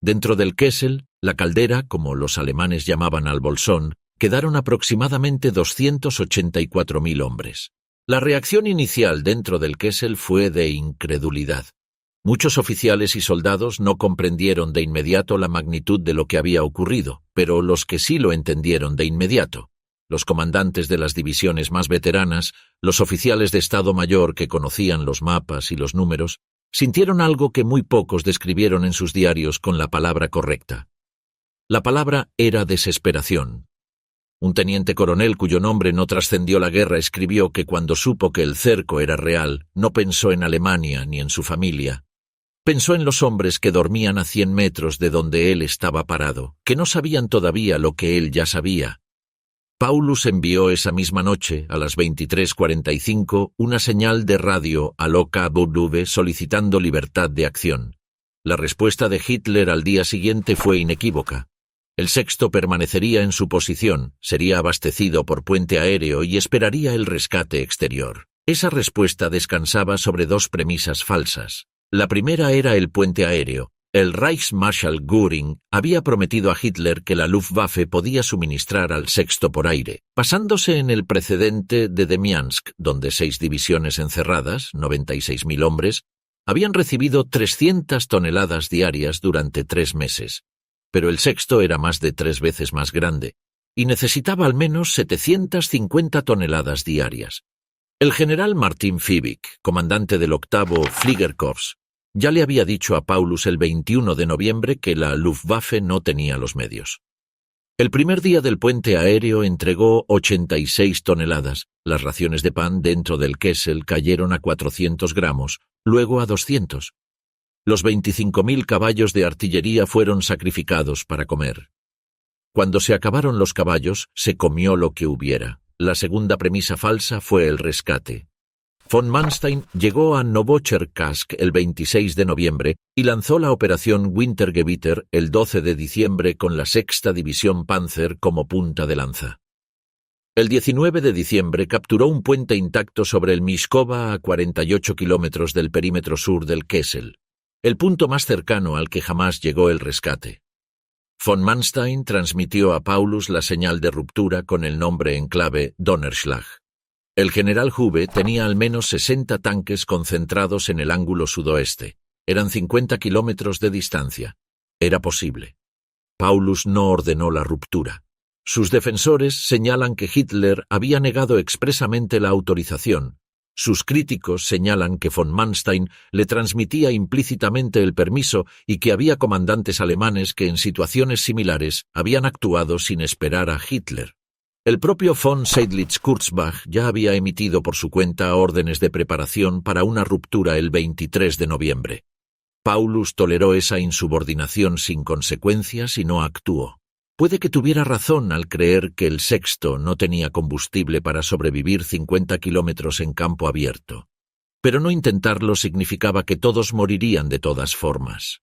Dentro del Kessel, la caldera, como los alemanes llamaban al bolsón, quedaron aproximadamente 284.000 hombres. La reacción inicial dentro del Kessel fue de incredulidad. Muchos oficiales y soldados no comprendieron de inmediato la magnitud de lo que había ocurrido, pero los que sí lo entendieron de inmediato, los comandantes de las divisiones más veteranas, los oficiales de Estado Mayor que conocían los mapas y los números, sintieron algo que muy pocos describieron en sus diarios con la palabra correcta. La palabra era desesperación. Un teniente coronel cuyo nombre no trascendió la guerra escribió que cuando supo que el cerco era real, no pensó en Alemania ni en su familia. Pensó en los hombres que dormían a 100 metros de donde él estaba parado, que no sabían todavía lo que él ya sabía. Paulus envió esa misma noche, a las 23:45, una señal de radio al OKW solicitando libertad de acción. La respuesta de Hitler al día siguiente fue inequívoca. El sexto permanecería en su posición, sería abastecido por puente aéreo y esperaría el rescate exterior. Esa respuesta descansaba sobre 2 premisas falsas. La primera era el puente aéreo. El Reichsmarschall Göring había prometido a Hitler que la Luftwaffe podía suministrar al sexto por aire, basándose en el precedente de Demiansk, donde 6 divisiones encerradas, 96.000 hombres, habían recibido 300 toneladas diarias durante 3 meses. Pero el sexto era más de 3 veces más grande, y necesitaba al menos 750 toneladas diarias. El general Martin Fiebig, comandante del octavo Fliegerkorps, ya le había dicho a Paulus el 21 de noviembre que la Luftwaffe no tenía los medios. El primer día del puente aéreo entregó 86 toneladas. Las raciones de pan dentro del Kessel cayeron a 400 gramos, luego a 200. Los 25.000 caballos de artillería fueron sacrificados para comer. Cuando se acabaron los caballos, se comió lo que hubiera. La segunda premisa falsa fue el rescate. Von Manstein llegó a Novocherkassk el 26 de noviembre y lanzó la operación Wintergewitter el 12 de diciembre con la sexta división Panzer como punta de lanza. El 19 de diciembre capturó un puente intacto sobre el Mishkova a 48 kilómetros del perímetro sur del Kessel, el punto más cercano al que jamás llegó el rescate. Von Manstein transmitió a Paulus la señal de ruptura con el nombre en clave Donnerschlag. El general Hube tenía al menos 60 tanques concentrados en el ángulo sudoeste. Eran 50 kilómetros de distancia. Era posible. Paulus no ordenó la ruptura. Sus defensores señalan que Hitler había negado expresamente la autorización. Sus críticos señalan que von Manstein le transmitía implícitamente el permiso y que había comandantes alemanes que en situaciones similares habían actuado sin esperar a Hitler. El propio von Seydlitz-Kurzbach ya había emitido por su cuenta órdenes de preparación para una ruptura el 23 de noviembre. Paulus toleró esa insubordinación sin consecuencias y no actuó. Puede que tuviera razón al creer que el sexto no tenía combustible para sobrevivir 50 kilómetros en campo abierto. Pero no intentarlo significaba que todos morirían de todas formas.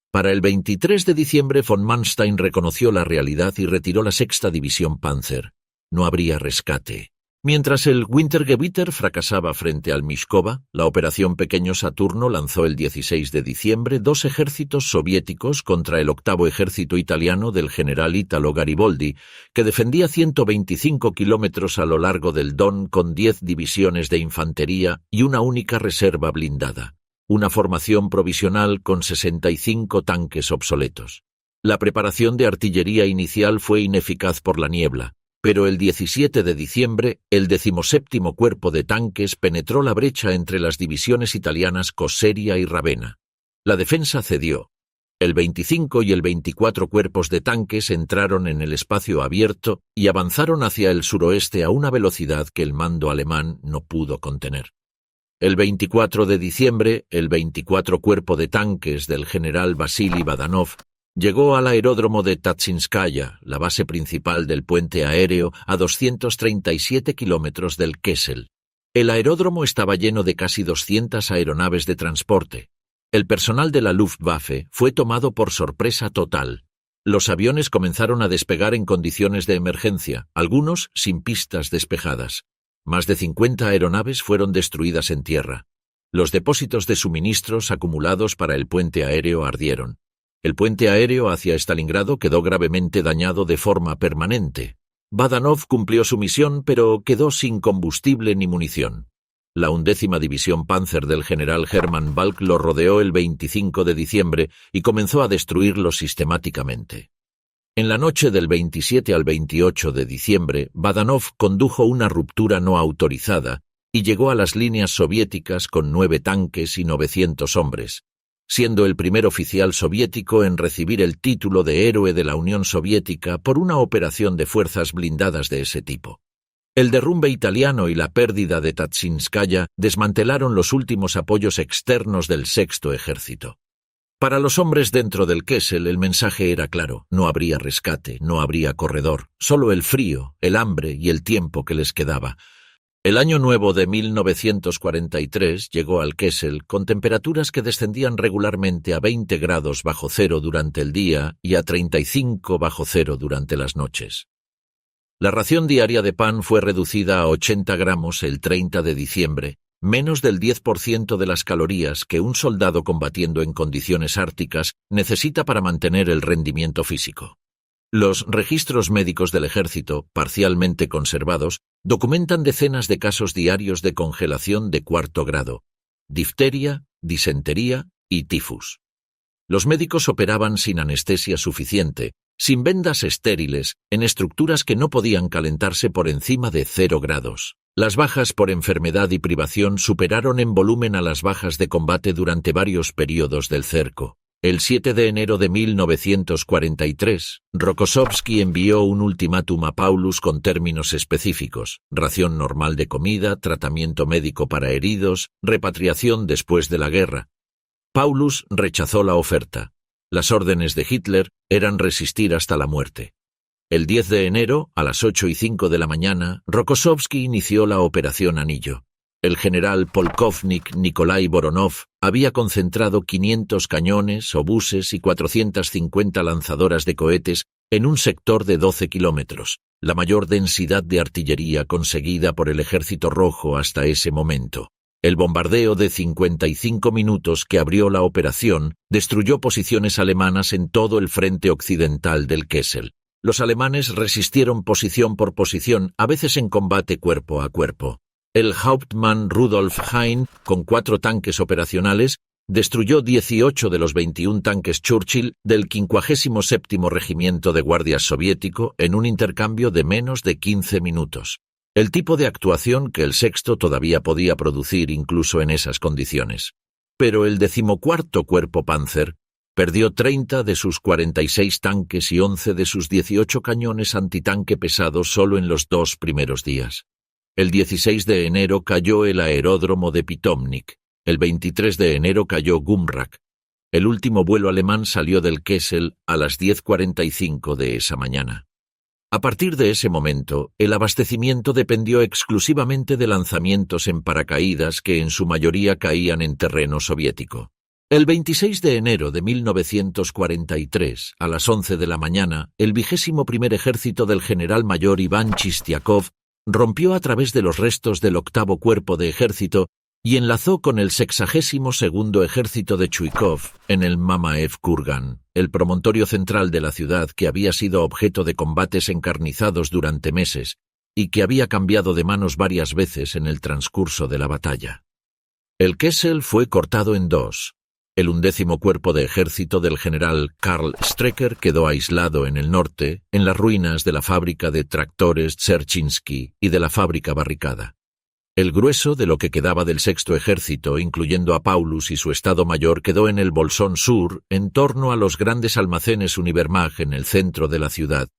Para el 23 de diciembre von Manstein reconoció la realidad y retiró la sexta división Panzer. No habría rescate. Mientras el Wintergewitter fracasaba frente al Mishkova, la operación Pequeño Saturno lanzó el 16 de diciembre 2 ejércitos soviéticos contra el octavo ejército italiano del general Italo Gariboldi, que defendía 125 kilómetros a lo largo del Don con 10 divisiones de infantería y una única reserva blindada. Una formación provisional con 65 tanques obsoletos. La preparación de artillería inicial fue ineficaz por la niebla. Pero el 17 de diciembre, el 17º Cuerpo de Tanques penetró la brecha entre las divisiones italianas Coseria y Ravenna. La defensa cedió. El 25 y el 24 Cuerpos de Tanques entraron en el espacio abierto y avanzaron hacia el suroeste a una velocidad que el mando alemán no pudo contener. El 24 de diciembre, el 24 Cuerpo de Tanques del general Vasily Badanov llegó al aeródromo de Tatsinskaya, la base principal del puente aéreo, a 237 kilómetros del Kessel. El aeródromo estaba lleno de casi 200 aeronaves de transporte. El personal de la Luftwaffe fue tomado por sorpresa total. Los aviones comenzaron a despegar en condiciones de emergencia, algunos sin pistas despejadas. Más de 50 aeronaves fueron destruidas en tierra. Los depósitos de suministros acumulados para el puente aéreo ardieron. El puente aéreo hacia Stalingrado quedó gravemente dañado de forma permanente. Badanov cumplió su misión, pero quedó sin combustible ni munición. La 11ª División Panzer del general Hermann Balck lo rodeó el 25 de diciembre y comenzó a destruirlo sistemáticamente. En la noche del 27 al 28 de diciembre, Badanov condujo una ruptura no autorizada y llegó a las líneas soviéticas con 9 tanques y 900 hombres. Siendo el primer oficial soviético en recibir el título de Héroe de la Unión Soviética por una operación de fuerzas blindadas de ese tipo. El derrumbe italiano y la pérdida de Tatsinskaya desmantelaron los últimos apoyos externos del sexto ejército. Para los hombres dentro del Kessel el mensaje era claro: no habría rescate, no habría corredor, solo el frío, el hambre y el tiempo que les quedaba. El año nuevo de 1943 llegó al Kessel con temperaturas que descendían regularmente a 20 grados bajo cero durante el día y a 35 bajo cero durante las noches. La ración diaria de pan fue reducida a 80 gramos el 30 de diciembre, menos del 10% de las calorías que un soldado combatiendo en condiciones árticas necesita para mantener el rendimiento físico. Los registros médicos del ejército, parcialmente conservados, documentan decenas de casos diarios de congelación de 4º grado, difteria, disentería y tifus. Los médicos operaban sin anestesia suficiente, sin vendas estériles, en estructuras que no podían calentarse por encima de 0 grados. Las bajas por enfermedad y privación superaron en volumen a las bajas de combate durante varios periodos del cerco. El 7 de enero de 1943, Rokossovski envió un ultimátum a Paulus con términos específicos: ración normal de comida, tratamiento médico para heridos, repatriación después de la guerra. Paulus rechazó la oferta. Las órdenes de Hitler eran resistir hasta la muerte. El 10 de enero, a las 8:05 de la mañana, Rokossovski inició la Operación Anillo. El general polkovnik Nikolai Voronov había concentrado 500 cañones, obuses y 450 lanzadoras de cohetes en un sector de 12 kilómetros, la mayor densidad de artillería conseguida por el Ejército Rojo hasta ese momento. El bombardeo de 55 minutos que abrió la operación destruyó posiciones alemanas en todo el frente occidental del Kessel. Los alemanes resistieron posición por posición, a veces en combate cuerpo a cuerpo. El Hauptmann Rudolf Hein, con 4 tanques operacionales, destruyó 18 de los 21 tanques Churchill del 57º Regimiento de Guardias soviético en un intercambio de menos de 15 minutos. El tipo de actuación que el sexto todavía podía producir incluso en esas condiciones. Pero el 14º Cuerpo Panzer perdió 30 de sus 46 tanques y 11 de sus 18 cañones antitanque pesados solo en los 2 primeros días. El 16 de enero cayó el aeródromo de Pitomnik. El 23 de enero cayó Gumrak. El último vuelo alemán salió del Kessel a las 10:45 de esa mañana. A partir de ese momento, el abastecimiento dependió exclusivamente de lanzamientos en paracaídas que en su mayoría caían en terreno soviético. El 26 de enero de 1943, a las 11 de la mañana, el 21º Ejército del general mayor Iván Chistiakov rompió a través de los restos del 8º Cuerpo de Ejército y enlazó con el 62º Ejército de Chuikov en el Mamaev-Kurgan, el promontorio central de la ciudad que había sido objeto de combates encarnizados durante meses y que había cambiado de manos varias veces en el transcurso de la batalla. El Kessel fue cortado en dos. El 11º Cuerpo de Ejército del general Karl Strecker quedó aislado en el norte, en las ruinas de la fábrica de tractores Dzerzhinsky y de la fábrica barricada. El grueso de lo que quedaba del Sexto Ejército, incluyendo a Paulus y su Estado Mayor, quedó en el Bolsón Sur, en torno a los grandes almacenes Univermag en el centro de la ciudad,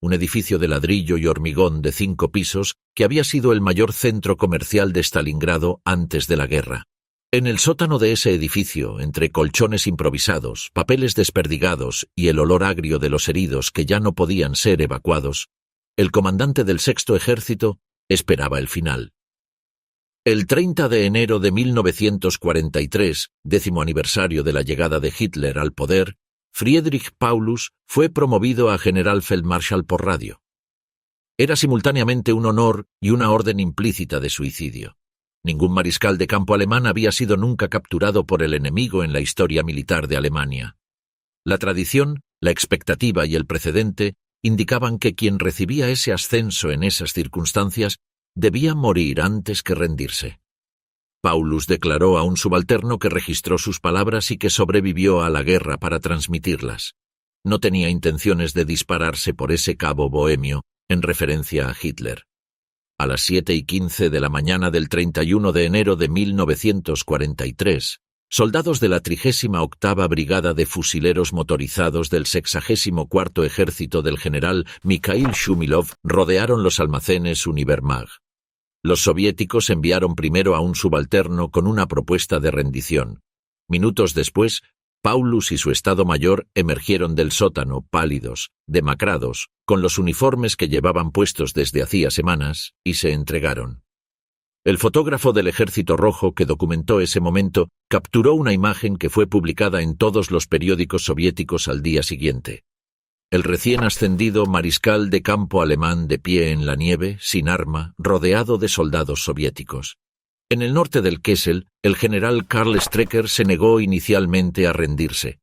un edificio de ladrillo y hormigón de 5 pisos que había sido el mayor centro comercial de Stalingrado antes de la guerra. En el sótano de ese edificio, entre colchones improvisados, papeles desperdigados y el olor agrio de los heridos que ya no podían ser evacuados, el comandante del Sexto Ejército esperaba el final. El 30 de enero de 1943, 10º aniversario de la llegada de Hitler al poder, Friedrich Paulus fue promovido a Generalfeldmarschall por radio. Era simultáneamente un honor y una orden implícita de suicidio. Ningún mariscal de campo alemán había sido nunca capturado por el enemigo en la historia militar de Alemania. La tradición, la expectativa y el precedente indicaban que quien recibía ese ascenso en esas circunstancias debía morir antes que rendirse. Paulus declaró a un subalterno que registró sus palabras y que sobrevivió a la guerra para transmitirlas. No tenía intenciones de dispararse por ese cabo bohemio, en referencia a Hitler. A las 7:15 de la mañana del 31 de enero de 1943, soldados de la 38ª Brigada de Fusileros Motorizados del 64º Ejército del general Mikhail Shumilov rodearon los almacenes Univermag. Los soviéticos enviaron primero a un subalterno con una propuesta de rendición. Minutos después, Paulus y su Estado Mayor emergieron del sótano, pálidos, demacrados, con los uniformes que llevaban puestos desde hacía semanas, y se entregaron. El fotógrafo del Ejército Rojo que documentó ese momento capturó una imagen que fue publicada en todos los periódicos soviéticos al día siguiente. El recién ascendido mariscal de campo alemán de pie en la nieve, sin arma, rodeado de soldados soviéticos. En el norte del Kessel, el general Karl Strecker se negó inicialmente a rendirse.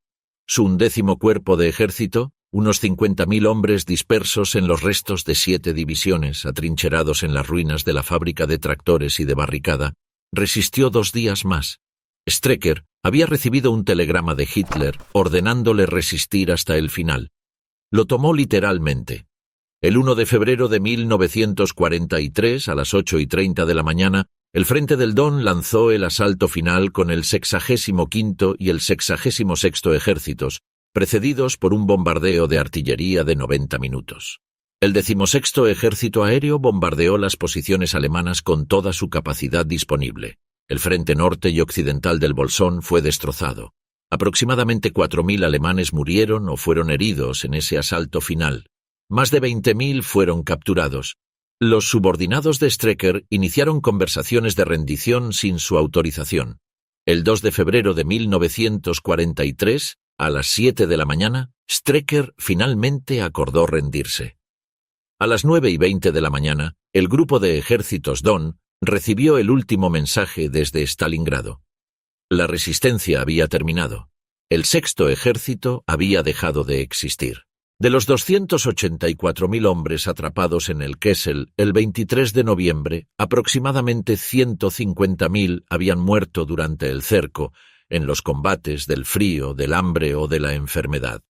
Su 11º Cuerpo de Ejército, unos 50.000 hombres dispersos en los restos de 7 divisiones atrincherados en las ruinas de la fábrica de tractores y de barricada, resistió 2 días más. Strecker había recibido un telegrama de Hitler ordenándole resistir hasta el final. Lo tomó literalmente. El 1 de febrero de 1943, a las 8:30 de la mañana, el Frente del Don lanzó el asalto final con el 65º y el 66º Ejércitos, precedidos por un bombardeo de artillería de 90 minutos. El 16º Ejército Aéreo bombardeó las posiciones alemanas con toda su capacidad disponible. El frente norte y occidental del Bolsón fue destrozado. Aproximadamente 4.000 alemanes murieron o fueron heridos en ese asalto final. Más de 20.000 fueron capturados. Los subordinados de Strecker iniciaron conversaciones de rendición sin su autorización. El 2 de febrero de 1943, a las 7 de la mañana, Strecker finalmente acordó rendirse. A las 9:20 de la mañana, el grupo de ejércitos Don recibió el último mensaje desde Stalingrado. La resistencia había terminado. El Sexto Ejército había dejado de existir. De los 284.000 hombres atrapados en el Kessel el 23 de noviembre, aproximadamente 150.000 habían muerto durante el cerco, en los combates del frío, del hambre o de la enfermedad.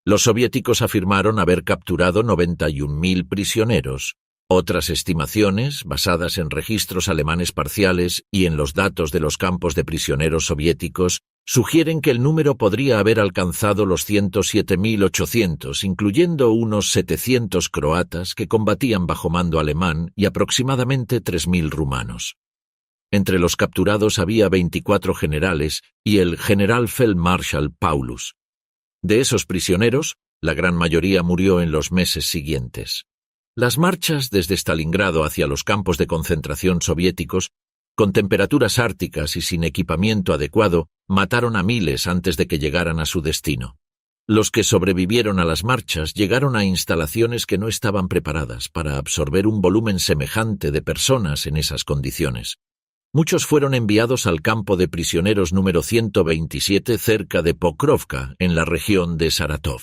Los soviéticos afirmaron haber capturado 91.000 prisioneros. Otras estimaciones, basadas en registros alemanes parciales y en los datos de los campos de prisioneros soviéticos, sugieren que el número podría haber alcanzado los 107.800, incluyendo unos 700 croatas que combatían bajo mando alemán y aproximadamente 3.000 rumanos. Entre los capturados había 24 generales y el general Feldmarschall Paulus. De esos prisioneros, la gran mayoría murió en los meses siguientes. Las marchas desde Stalingrado hacia los campos de concentración soviéticos, con temperaturas árticas y sin equipamiento adecuado, mataron a miles antes de que llegaran a su destino. Los que sobrevivieron a las marchas llegaron a instalaciones que no estaban preparadas para absorber un volumen semejante de personas en esas condiciones. Muchos fueron enviados al campo de prisioneros número 127 cerca de Pokrovka, en la región de Saratov.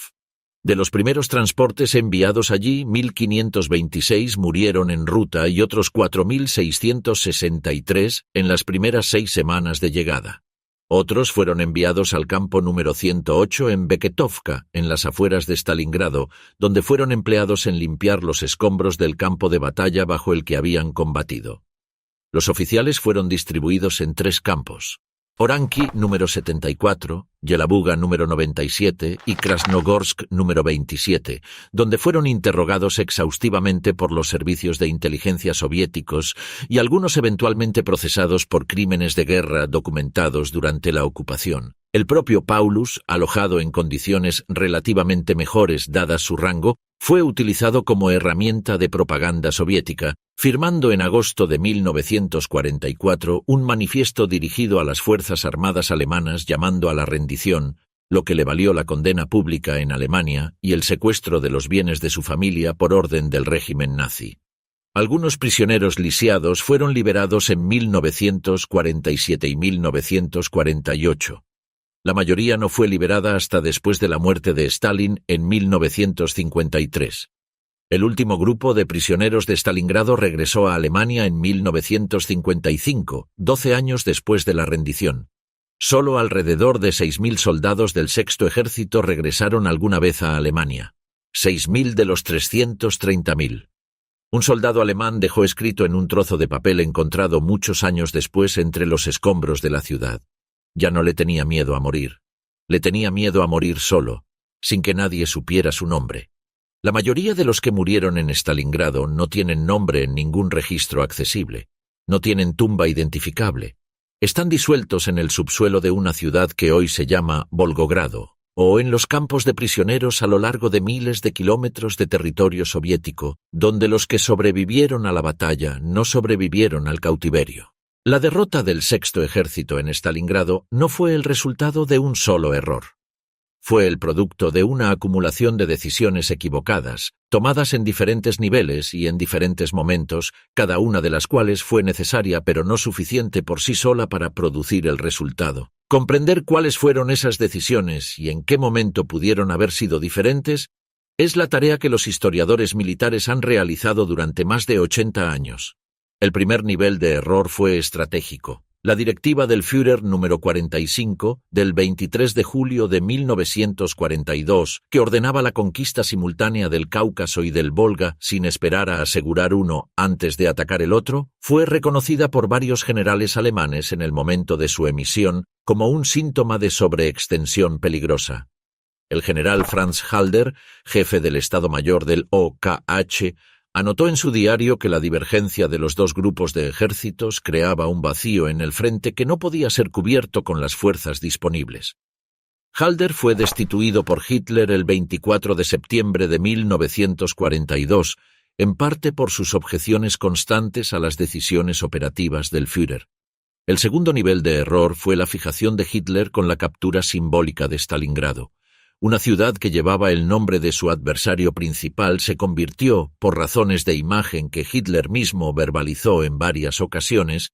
De los primeros transportes enviados allí, 1.526 murieron en ruta y otros 4.663 en las primeras 6 semanas de llegada. Otros fueron enviados al campo número 108 en Beketovka, en las afueras de Stalingrado, donde fueron empleados en limpiar los escombros del campo de batalla bajo el que habían combatido. Los oficiales fueron distribuidos en 3 campos: Oranki número 74, Yelabuga número 97 y Krasnogorsk número 27, donde fueron interrogados exhaustivamente por los servicios de inteligencia soviéticos y algunos eventualmente procesados por crímenes de guerra documentados durante la ocupación. El propio Paulus, alojado en condiciones relativamente mejores dadas su rango, fue utilizado como herramienta de propaganda soviética, firmando en agosto de 1944 un manifiesto dirigido a las fuerzas armadas alemanas llamando a la rendición, lo que le valió la condena pública en Alemania y el secuestro de los bienes de su familia por orden del régimen nazi. Algunos prisioneros lisiados fueron liberados en 1947 y 1948. La mayoría no fue liberada hasta después de la muerte de Stalin en 1953. El último grupo de prisioneros de Stalingrado regresó a Alemania en 1955, 12 años después de la rendición. Solo alrededor de 6.000 soldados del Sexto Ejército regresaron alguna vez a Alemania. 6.000 de los 330.000. Un soldado alemán dejó escrito en un trozo de papel encontrado muchos años después entre los escombros de la ciudad: ya no le tenía miedo a morir. Le tenía miedo a morir solo, sin que nadie supiera su nombre. La mayoría de los que murieron en Stalingrado no tienen nombre en ningún registro accesible. No tienen tumba identificable. Están disueltos en el subsuelo de una ciudad que hoy se llama Volgogrado, o en los campos de prisioneros a lo largo de miles de kilómetros de territorio soviético, donde los que sobrevivieron a la batalla no sobrevivieron al cautiverio. La derrota del Sexto Ejército en Stalingrado no fue el resultado de un solo error. Fue el producto de una acumulación de decisiones equivocadas, tomadas en diferentes niveles y en diferentes momentos, cada una de las cuales fue necesaria pero no suficiente por sí sola para producir el resultado. Comprender cuáles fueron esas decisiones y en qué momento pudieron haber sido diferentes es la tarea que los historiadores militares han realizado durante más de 80 años. El primer nivel de error fue estratégico. La directiva del Führer número 45 del 23 de julio de 1942, que ordenaba la conquista simultánea del Cáucaso y del Volga sin esperar a asegurar uno antes de atacar el otro, fue reconocida por varios generales alemanes en el momento de su emisión como un síntoma de sobreextensión peligrosa. El general Franz Halder, jefe del Estado Mayor del OKH, anotó en su diario que la divergencia de los 2 grupos de ejércitos creaba un vacío en el frente que no podía ser cubierto con las fuerzas disponibles. Halder fue destituido por Hitler el 24 de septiembre de 1942, en parte por sus objeciones constantes a las decisiones operativas del Führer. El segundo nivel de error fue la fijación de Hitler con la captura simbólica de Stalingrado. Una ciudad que llevaba el nombre de su adversario principal se convirtió, por razones de imagen que Hitler mismo verbalizó en varias ocasiones,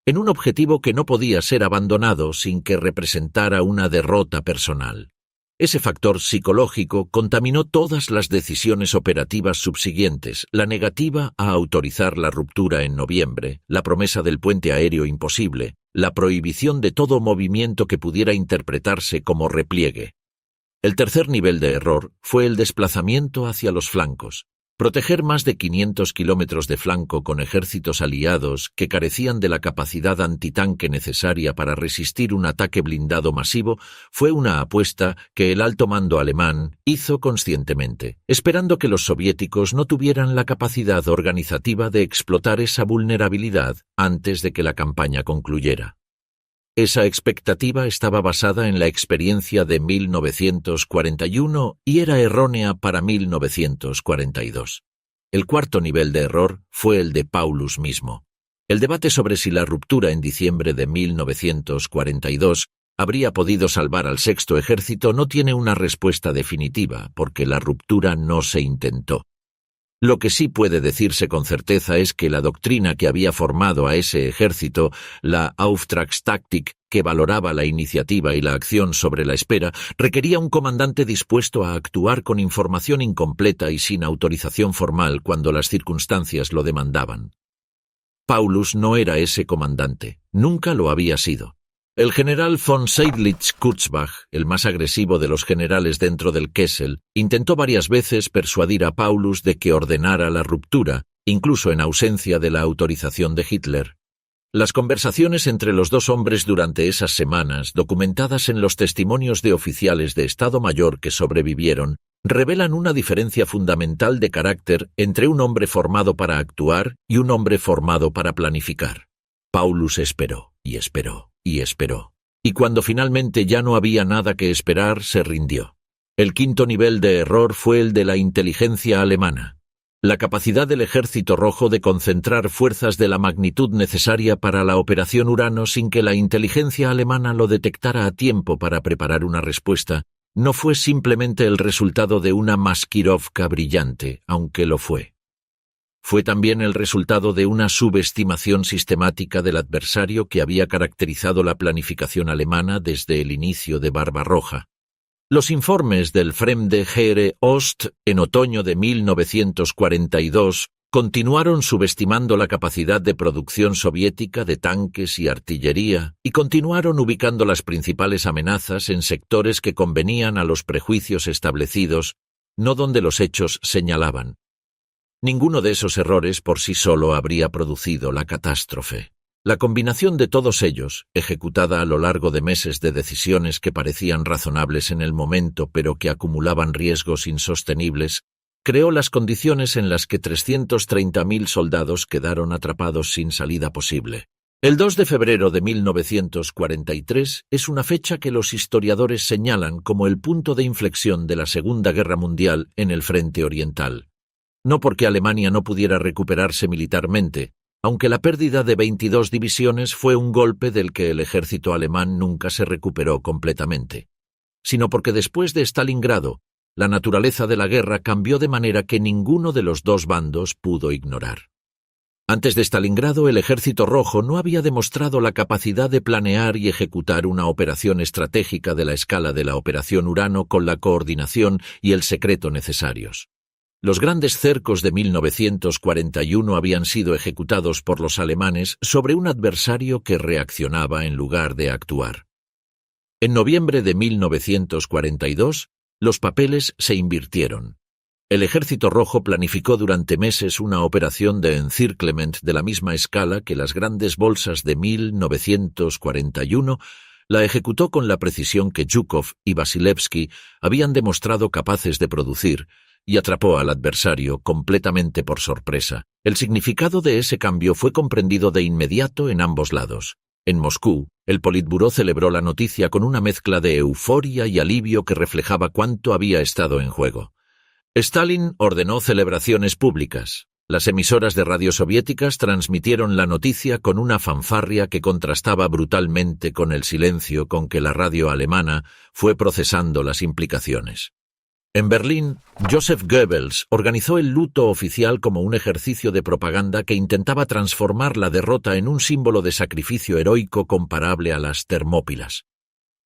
en un objetivo que no podía ser abandonado sin que representara una derrota personal. Ese factor psicológico contaminó todas las decisiones operativas subsiguientes: la negativa a autorizar la ruptura en noviembre, la promesa del puente aéreo imposible, la prohibición de todo movimiento que pudiera interpretarse como repliegue. El tercer nivel de error fue el desplazamiento hacia los flancos. Proteger más de 500 kilómetros de flanco con ejércitos aliados que carecían de la capacidad antitanque necesaria para resistir un ataque blindado masivo fue una apuesta que el alto mando alemán hizo conscientemente, esperando que los soviéticos no tuvieran la capacidad organizativa de explotar esa vulnerabilidad antes de que la campaña concluyera. Esa expectativa estaba basada en la experiencia de 1941 y era errónea para 1942. El cuarto nivel de error fue el de Paulus mismo. El debate sobre si la ruptura en diciembre de 1942 habría podido salvar al Sexto Ejército no tiene una respuesta definitiva, porque la ruptura no se intentó. Lo que sí puede decirse con certeza es que la doctrina que había formado a ese ejército, la Auftragstaktik, que valoraba la iniciativa y la acción sobre la espera, requería un comandante dispuesto a actuar con información incompleta y sin autorización formal cuando las circunstancias lo demandaban. Paulus no era ese comandante, nunca lo había sido. El general von Seydlitz-Kurzbach, el más agresivo de los generales dentro del Kessel, intentó varias veces persuadir a Paulus de que ordenara la ruptura, incluso en ausencia de la autorización de Hitler. Las conversaciones entre los dos hombres durante esas semanas, documentadas en los testimonios de oficiales de Estado Mayor que sobrevivieron, revelan una diferencia fundamental de carácter entre un hombre formado para actuar y un hombre formado para planificar. Paulus esperó, y esperó, y esperó. Y cuando finalmente ya no había nada que esperar, se rindió. El quinto nivel de error fue el de la inteligencia alemana. La capacidad del Ejército Rojo de concentrar fuerzas de la magnitud necesaria para la Operación Urano sin que la inteligencia alemana lo detectara a tiempo para preparar una respuesta, no fue simplemente el resultado de una maskirovka brillante, aunque lo fue. Fue también el resultado de una subestimación sistemática del adversario que había caracterizado la planificación alemana desde el inicio de Barbarroja. Los informes del Fremde Heere Ost en otoño de 1942 continuaron subestimando la capacidad de producción soviética de tanques y artillería y continuaron ubicando las principales amenazas en sectores que convenían a los prejuicios establecidos, no donde los hechos señalaban. Ninguno de esos errores por sí solo habría producido la catástrofe. La combinación de todos ellos, ejecutada a lo largo de meses de decisiones que parecían razonables en el momento pero que acumulaban riesgos insostenibles, creó las condiciones en las que 330.000 soldados quedaron atrapados sin salida posible. El 2 de febrero de 1943 es una fecha que los historiadores señalan como el punto de inflexión de la Segunda Guerra Mundial en el frente oriental. No porque Alemania no pudiera recuperarse militarmente, aunque la pérdida de 22 divisiones fue un golpe del que el ejército alemán nunca se recuperó completamente, sino porque después de Stalingrado, la naturaleza de la guerra cambió de manera que ninguno de los dos bandos pudo ignorar. Antes de Stalingrado, el Ejército Rojo no había demostrado la capacidad de planear y ejecutar una operación estratégica de la escala de la Operación Urano con la coordinación y el secreto necesarios. Los grandes cercos de 1941 habían sido ejecutados por los alemanes sobre un adversario que reaccionaba en lugar de actuar. En noviembre de 1942, los papeles se invirtieron. El Ejército Rojo planificó durante meses una operación de encirclement de la misma escala que las grandes bolsas de 1941, la ejecutó con la precisión que Zhukov y Vasilevsky habían demostrado capaces de producir, y atrapó al adversario completamente por sorpresa. El significado de ese cambio fue comprendido de inmediato en ambos lados. En Moscú, el Politburó celebró la noticia con una mezcla de euforia y alivio que reflejaba cuánto había estado en juego. Stalin ordenó celebraciones públicas. Las emisoras de radio soviéticas transmitieron la noticia con una fanfarria que contrastaba brutalmente con el silencio con que la radio alemana fue procesando las implicaciones. En Berlín, Joseph Goebbels organizó el luto oficial como un ejercicio de propaganda que intentaba transformar la derrota en un símbolo de sacrificio heroico comparable a las Termópilas.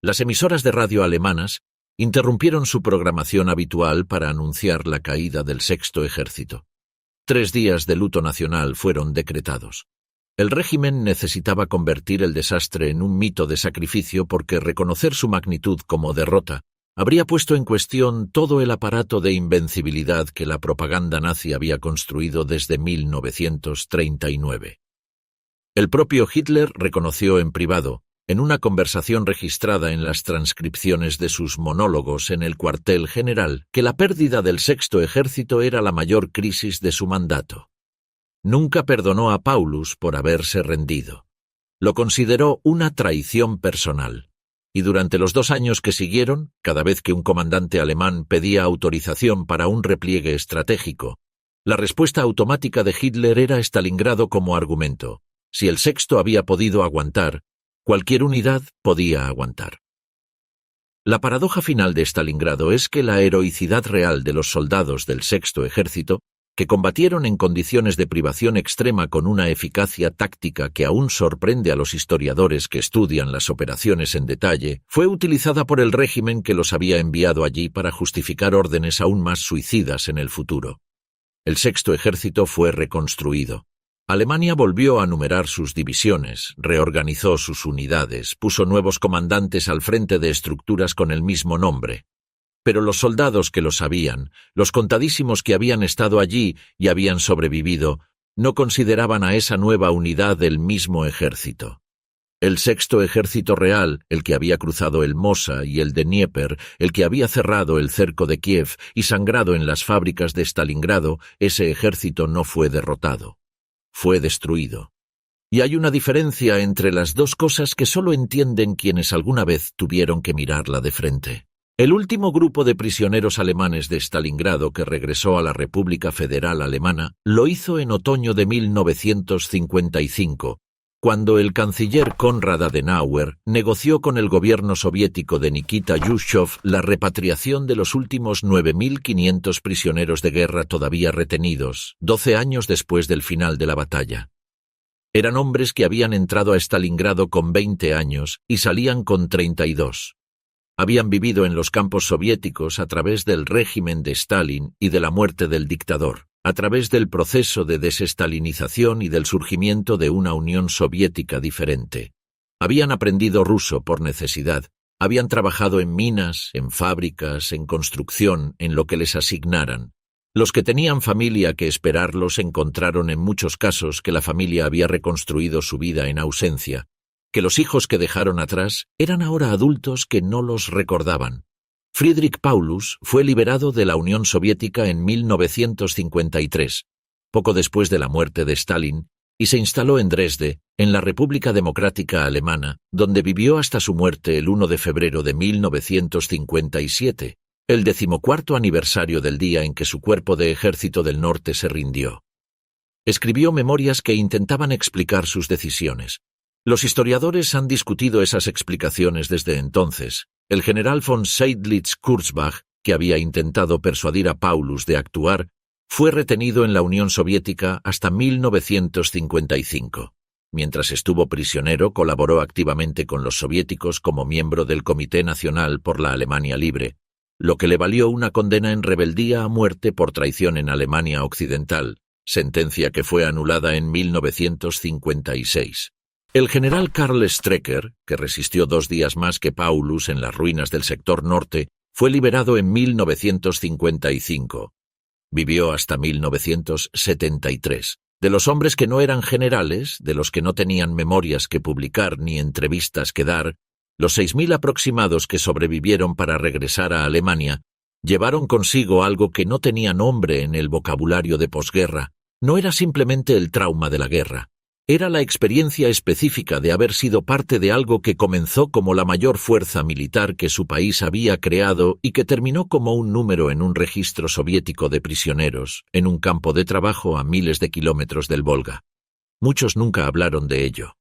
Las emisoras de radio alemanas interrumpieron su programación habitual para anunciar la caída del Sexto Ejército. 3 días de luto nacional fueron decretados. El régimen necesitaba convertir el desastre en un mito de sacrificio porque reconocer su magnitud como derrota, habría puesto en cuestión todo el aparato de invencibilidad que la propaganda nazi había construido desde 1939. El propio Hitler reconoció en privado, en una conversación registrada en las transcripciones de sus monólogos en el cuartel general, que la pérdida del Sexto Ejército era la mayor crisis de su mandato. Nunca perdonó a Paulus por haberse rendido. Lo consideró una traición personal. Y durante los 2 años que siguieron, cada vez que un comandante alemán pedía autorización para un repliegue estratégico, la respuesta automática de Hitler era Stalingrado como argumento. Si el Sexto había podido aguantar, cualquier unidad podía aguantar. La paradoja final de Stalingrado es que la heroicidad real de los soldados del Sexto Ejército, que combatieron en condiciones de privación extrema con una eficacia táctica que aún sorprende a los historiadores que estudian las operaciones en detalle, fue utilizada por el régimen que los había enviado allí para justificar órdenes aún más suicidas en el futuro. El Sexto Ejército fue reconstruido. Alemania volvió a numerar sus divisiones, reorganizó sus unidades, puso nuevos comandantes al frente de estructuras con el mismo nombre. Pero los soldados que lo sabían, los contadísimos que habían estado allí y habían sobrevivido, no consideraban a esa nueva unidad el mismo ejército. El Sexto Ejército Real, el que había cruzado el Mosa y el de Dnieper, el que había cerrado el cerco de Kiev y sangrado en las fábricas de Stalingrado, ese ejército no fue derrotado. Fue destruido. Y hay una diferencia entre las dos cosas que solo entienden quienes alguna vez tuvieron que mirarla de frente. El último grupo de prisioneros alemanes de Stalingrado que regresó a la República Federal Alemana lo hizo en otoño de 1955, cuando el canciller Konrad Adenauer negoció con el gobierno soviético de Nikita Khrushchev la repatriación de los últimos 9.500 prisioneros de guerra todavía retenidos, 12 años después del final de la batalla. Eran hombres que habían entrado a Stalingrado con 20 años y salían con 32. Habían vivido en los campos soviéticos a través del régimen de Stalin y de la muerte del dictador, a través del proceso de desestalinización y del surgimiento de una Unión Soviética diferente. Habían aprendido ruso por necesidad, habían trabajado en minas, en fábricas, en construcción, en lo que les asignaran. Los que tenían familia que esperarlos encontraron en muchos casos que la familia había reconstruido su vida en ausencia, que los hijos que dejaron atrás eran ahora adultos que no los recordaban. Friedrich Paulus fue liberado de la Unión Soviética en 1953, poco después de la muerte de Stalin, y se instaló en Dresde, en la República Democrática Alemana, donde vivió hasta su muerte el 1 de febrero de 1957, el 14º aniversario del día en que su cuerpo de ejército del norte se rindió. Escribió memorias que intentaban explicar sus decisiones. Los historiadores han discutido esas explicaciones desde entonces. El general von Seydlitz-Kurzbach, que había intentado persuadir a Paulus de actuar, fue retenido en la Unión Soviética hasta 1955. Mientras estuvo prisionero, colaboró activamente con los soviéticos como miembro del Comité Nacional por la Alemania Libre, lo que le valió una condena en rebeldía a muerte por traición en Alemania Occidental, sentencia que fue anulada en 1956. El general Karl Strecker, que resistió 2 días más que Paulus en las ruinas del sector norte, fue liberado en 1955. Vivió hasta 1973. De los hombres que no eran generales, de los que no tenían memorias que publicar ni entrevistas que dar, los 6.000 aproximados que sobrevivieron para regresar a Alemania llevaron consigo algo que no tenía nombre en el vocabulario de posguerra. No era simplemente el trauma de la guerra. Era la experiencia específica de haber sido parte de algo que comenzó como la mayor fuerza militar que su país había creado y que terminó como un número en un registro soviético de prisioneros, en un campo de trabajo a miles de kilómetros del Volga. Muchos nunca hablaron de ello.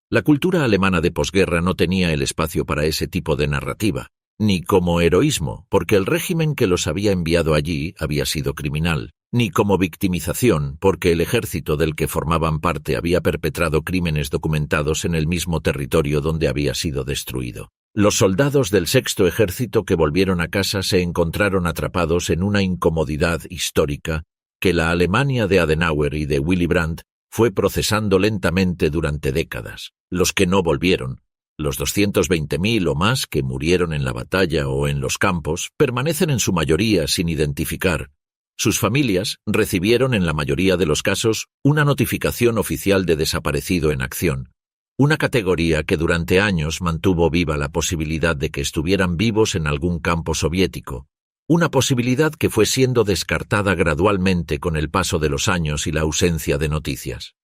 La cultura alemana de posguerra no tenía el espacio para ese tipo de narrativa, ni como heroísmo, porque el régimen que los había enviado allí había sido criminal, ni como victimización, porque el ejército del que formaban parte había perpetrado crímenes documentados en el mismo territorio donde había sido destruido. Los soldados del Sexto Ejército que volvieron a casa se encontraron atrapados en una incomodidad histórica que la Alemania de Adenauer y de Willy Brandt fue procesando lentamente durante décadas. Los que no volvieron, Los 220.000 o más que murieron en la batalla o en los campos permanecen en su mayoría sin identificar. Sus familias recibieron en la mayoría de los casos una notificación oficial de desaparecido en acción, una categoría que durante años mantuvo viva la posibilidad de que estuvieran vivos en algún campo soviético, una posibilidad que fue siendo descartada gradualmente con el paso de los años y la ausencia de noticias.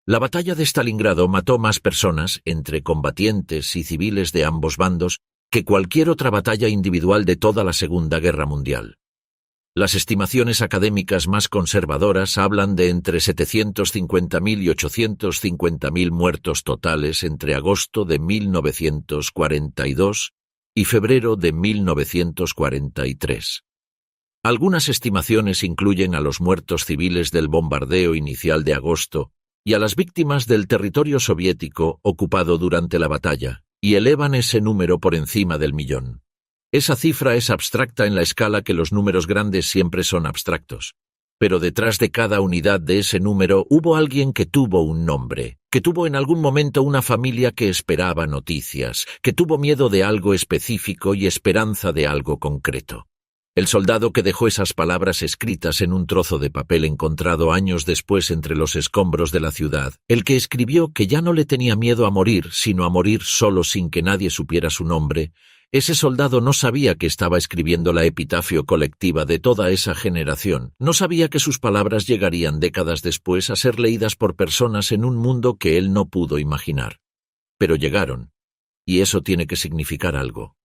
La batalla de Stalingrado mató más personas, entre combatientes y civiles de ambos bandos, que cualquier otra batalla individual de toda la Segunda Guerra Mundial. Las estimaciones académicas más conservadoras hablan de entre 750.000 y 850.000 muertos totales entre agosto de 1942 y febrero de 1943. Algunas estimaciones incluyen a los muertos civiles del bombardeo inicial de agosto y a las víctimas del territorio soviético ocupado durante la batalla, y elevan ese número por encima del 1.000.000. Esa cifra es abstracta en la escala que los números grandes siempre son abstractos. Pero detrás de cada unidad de ese número hubo alguien que tuvo un nombre, que tuvo en algún momento una familia que esperaba noticias, que tuvo miedo de algo específico y esperanza de algo concreto. El soldado que dejó esas palabras escritas en un trozo de papel encontrado años después entre los escombros de la ciudad, el que escribió que ya no le tenía miedo a morir, sino a morir solo sin que nadie supiera su nombre, ese soldado no sabía que estaba escribiendo la epitafio colectiva de toda esa generación, no sabía que sus palabras llegarían décadas después a ser leídas por personas en un mundo que él no pudo imaginar. Pero llegaron, y eso tiene que significar algo.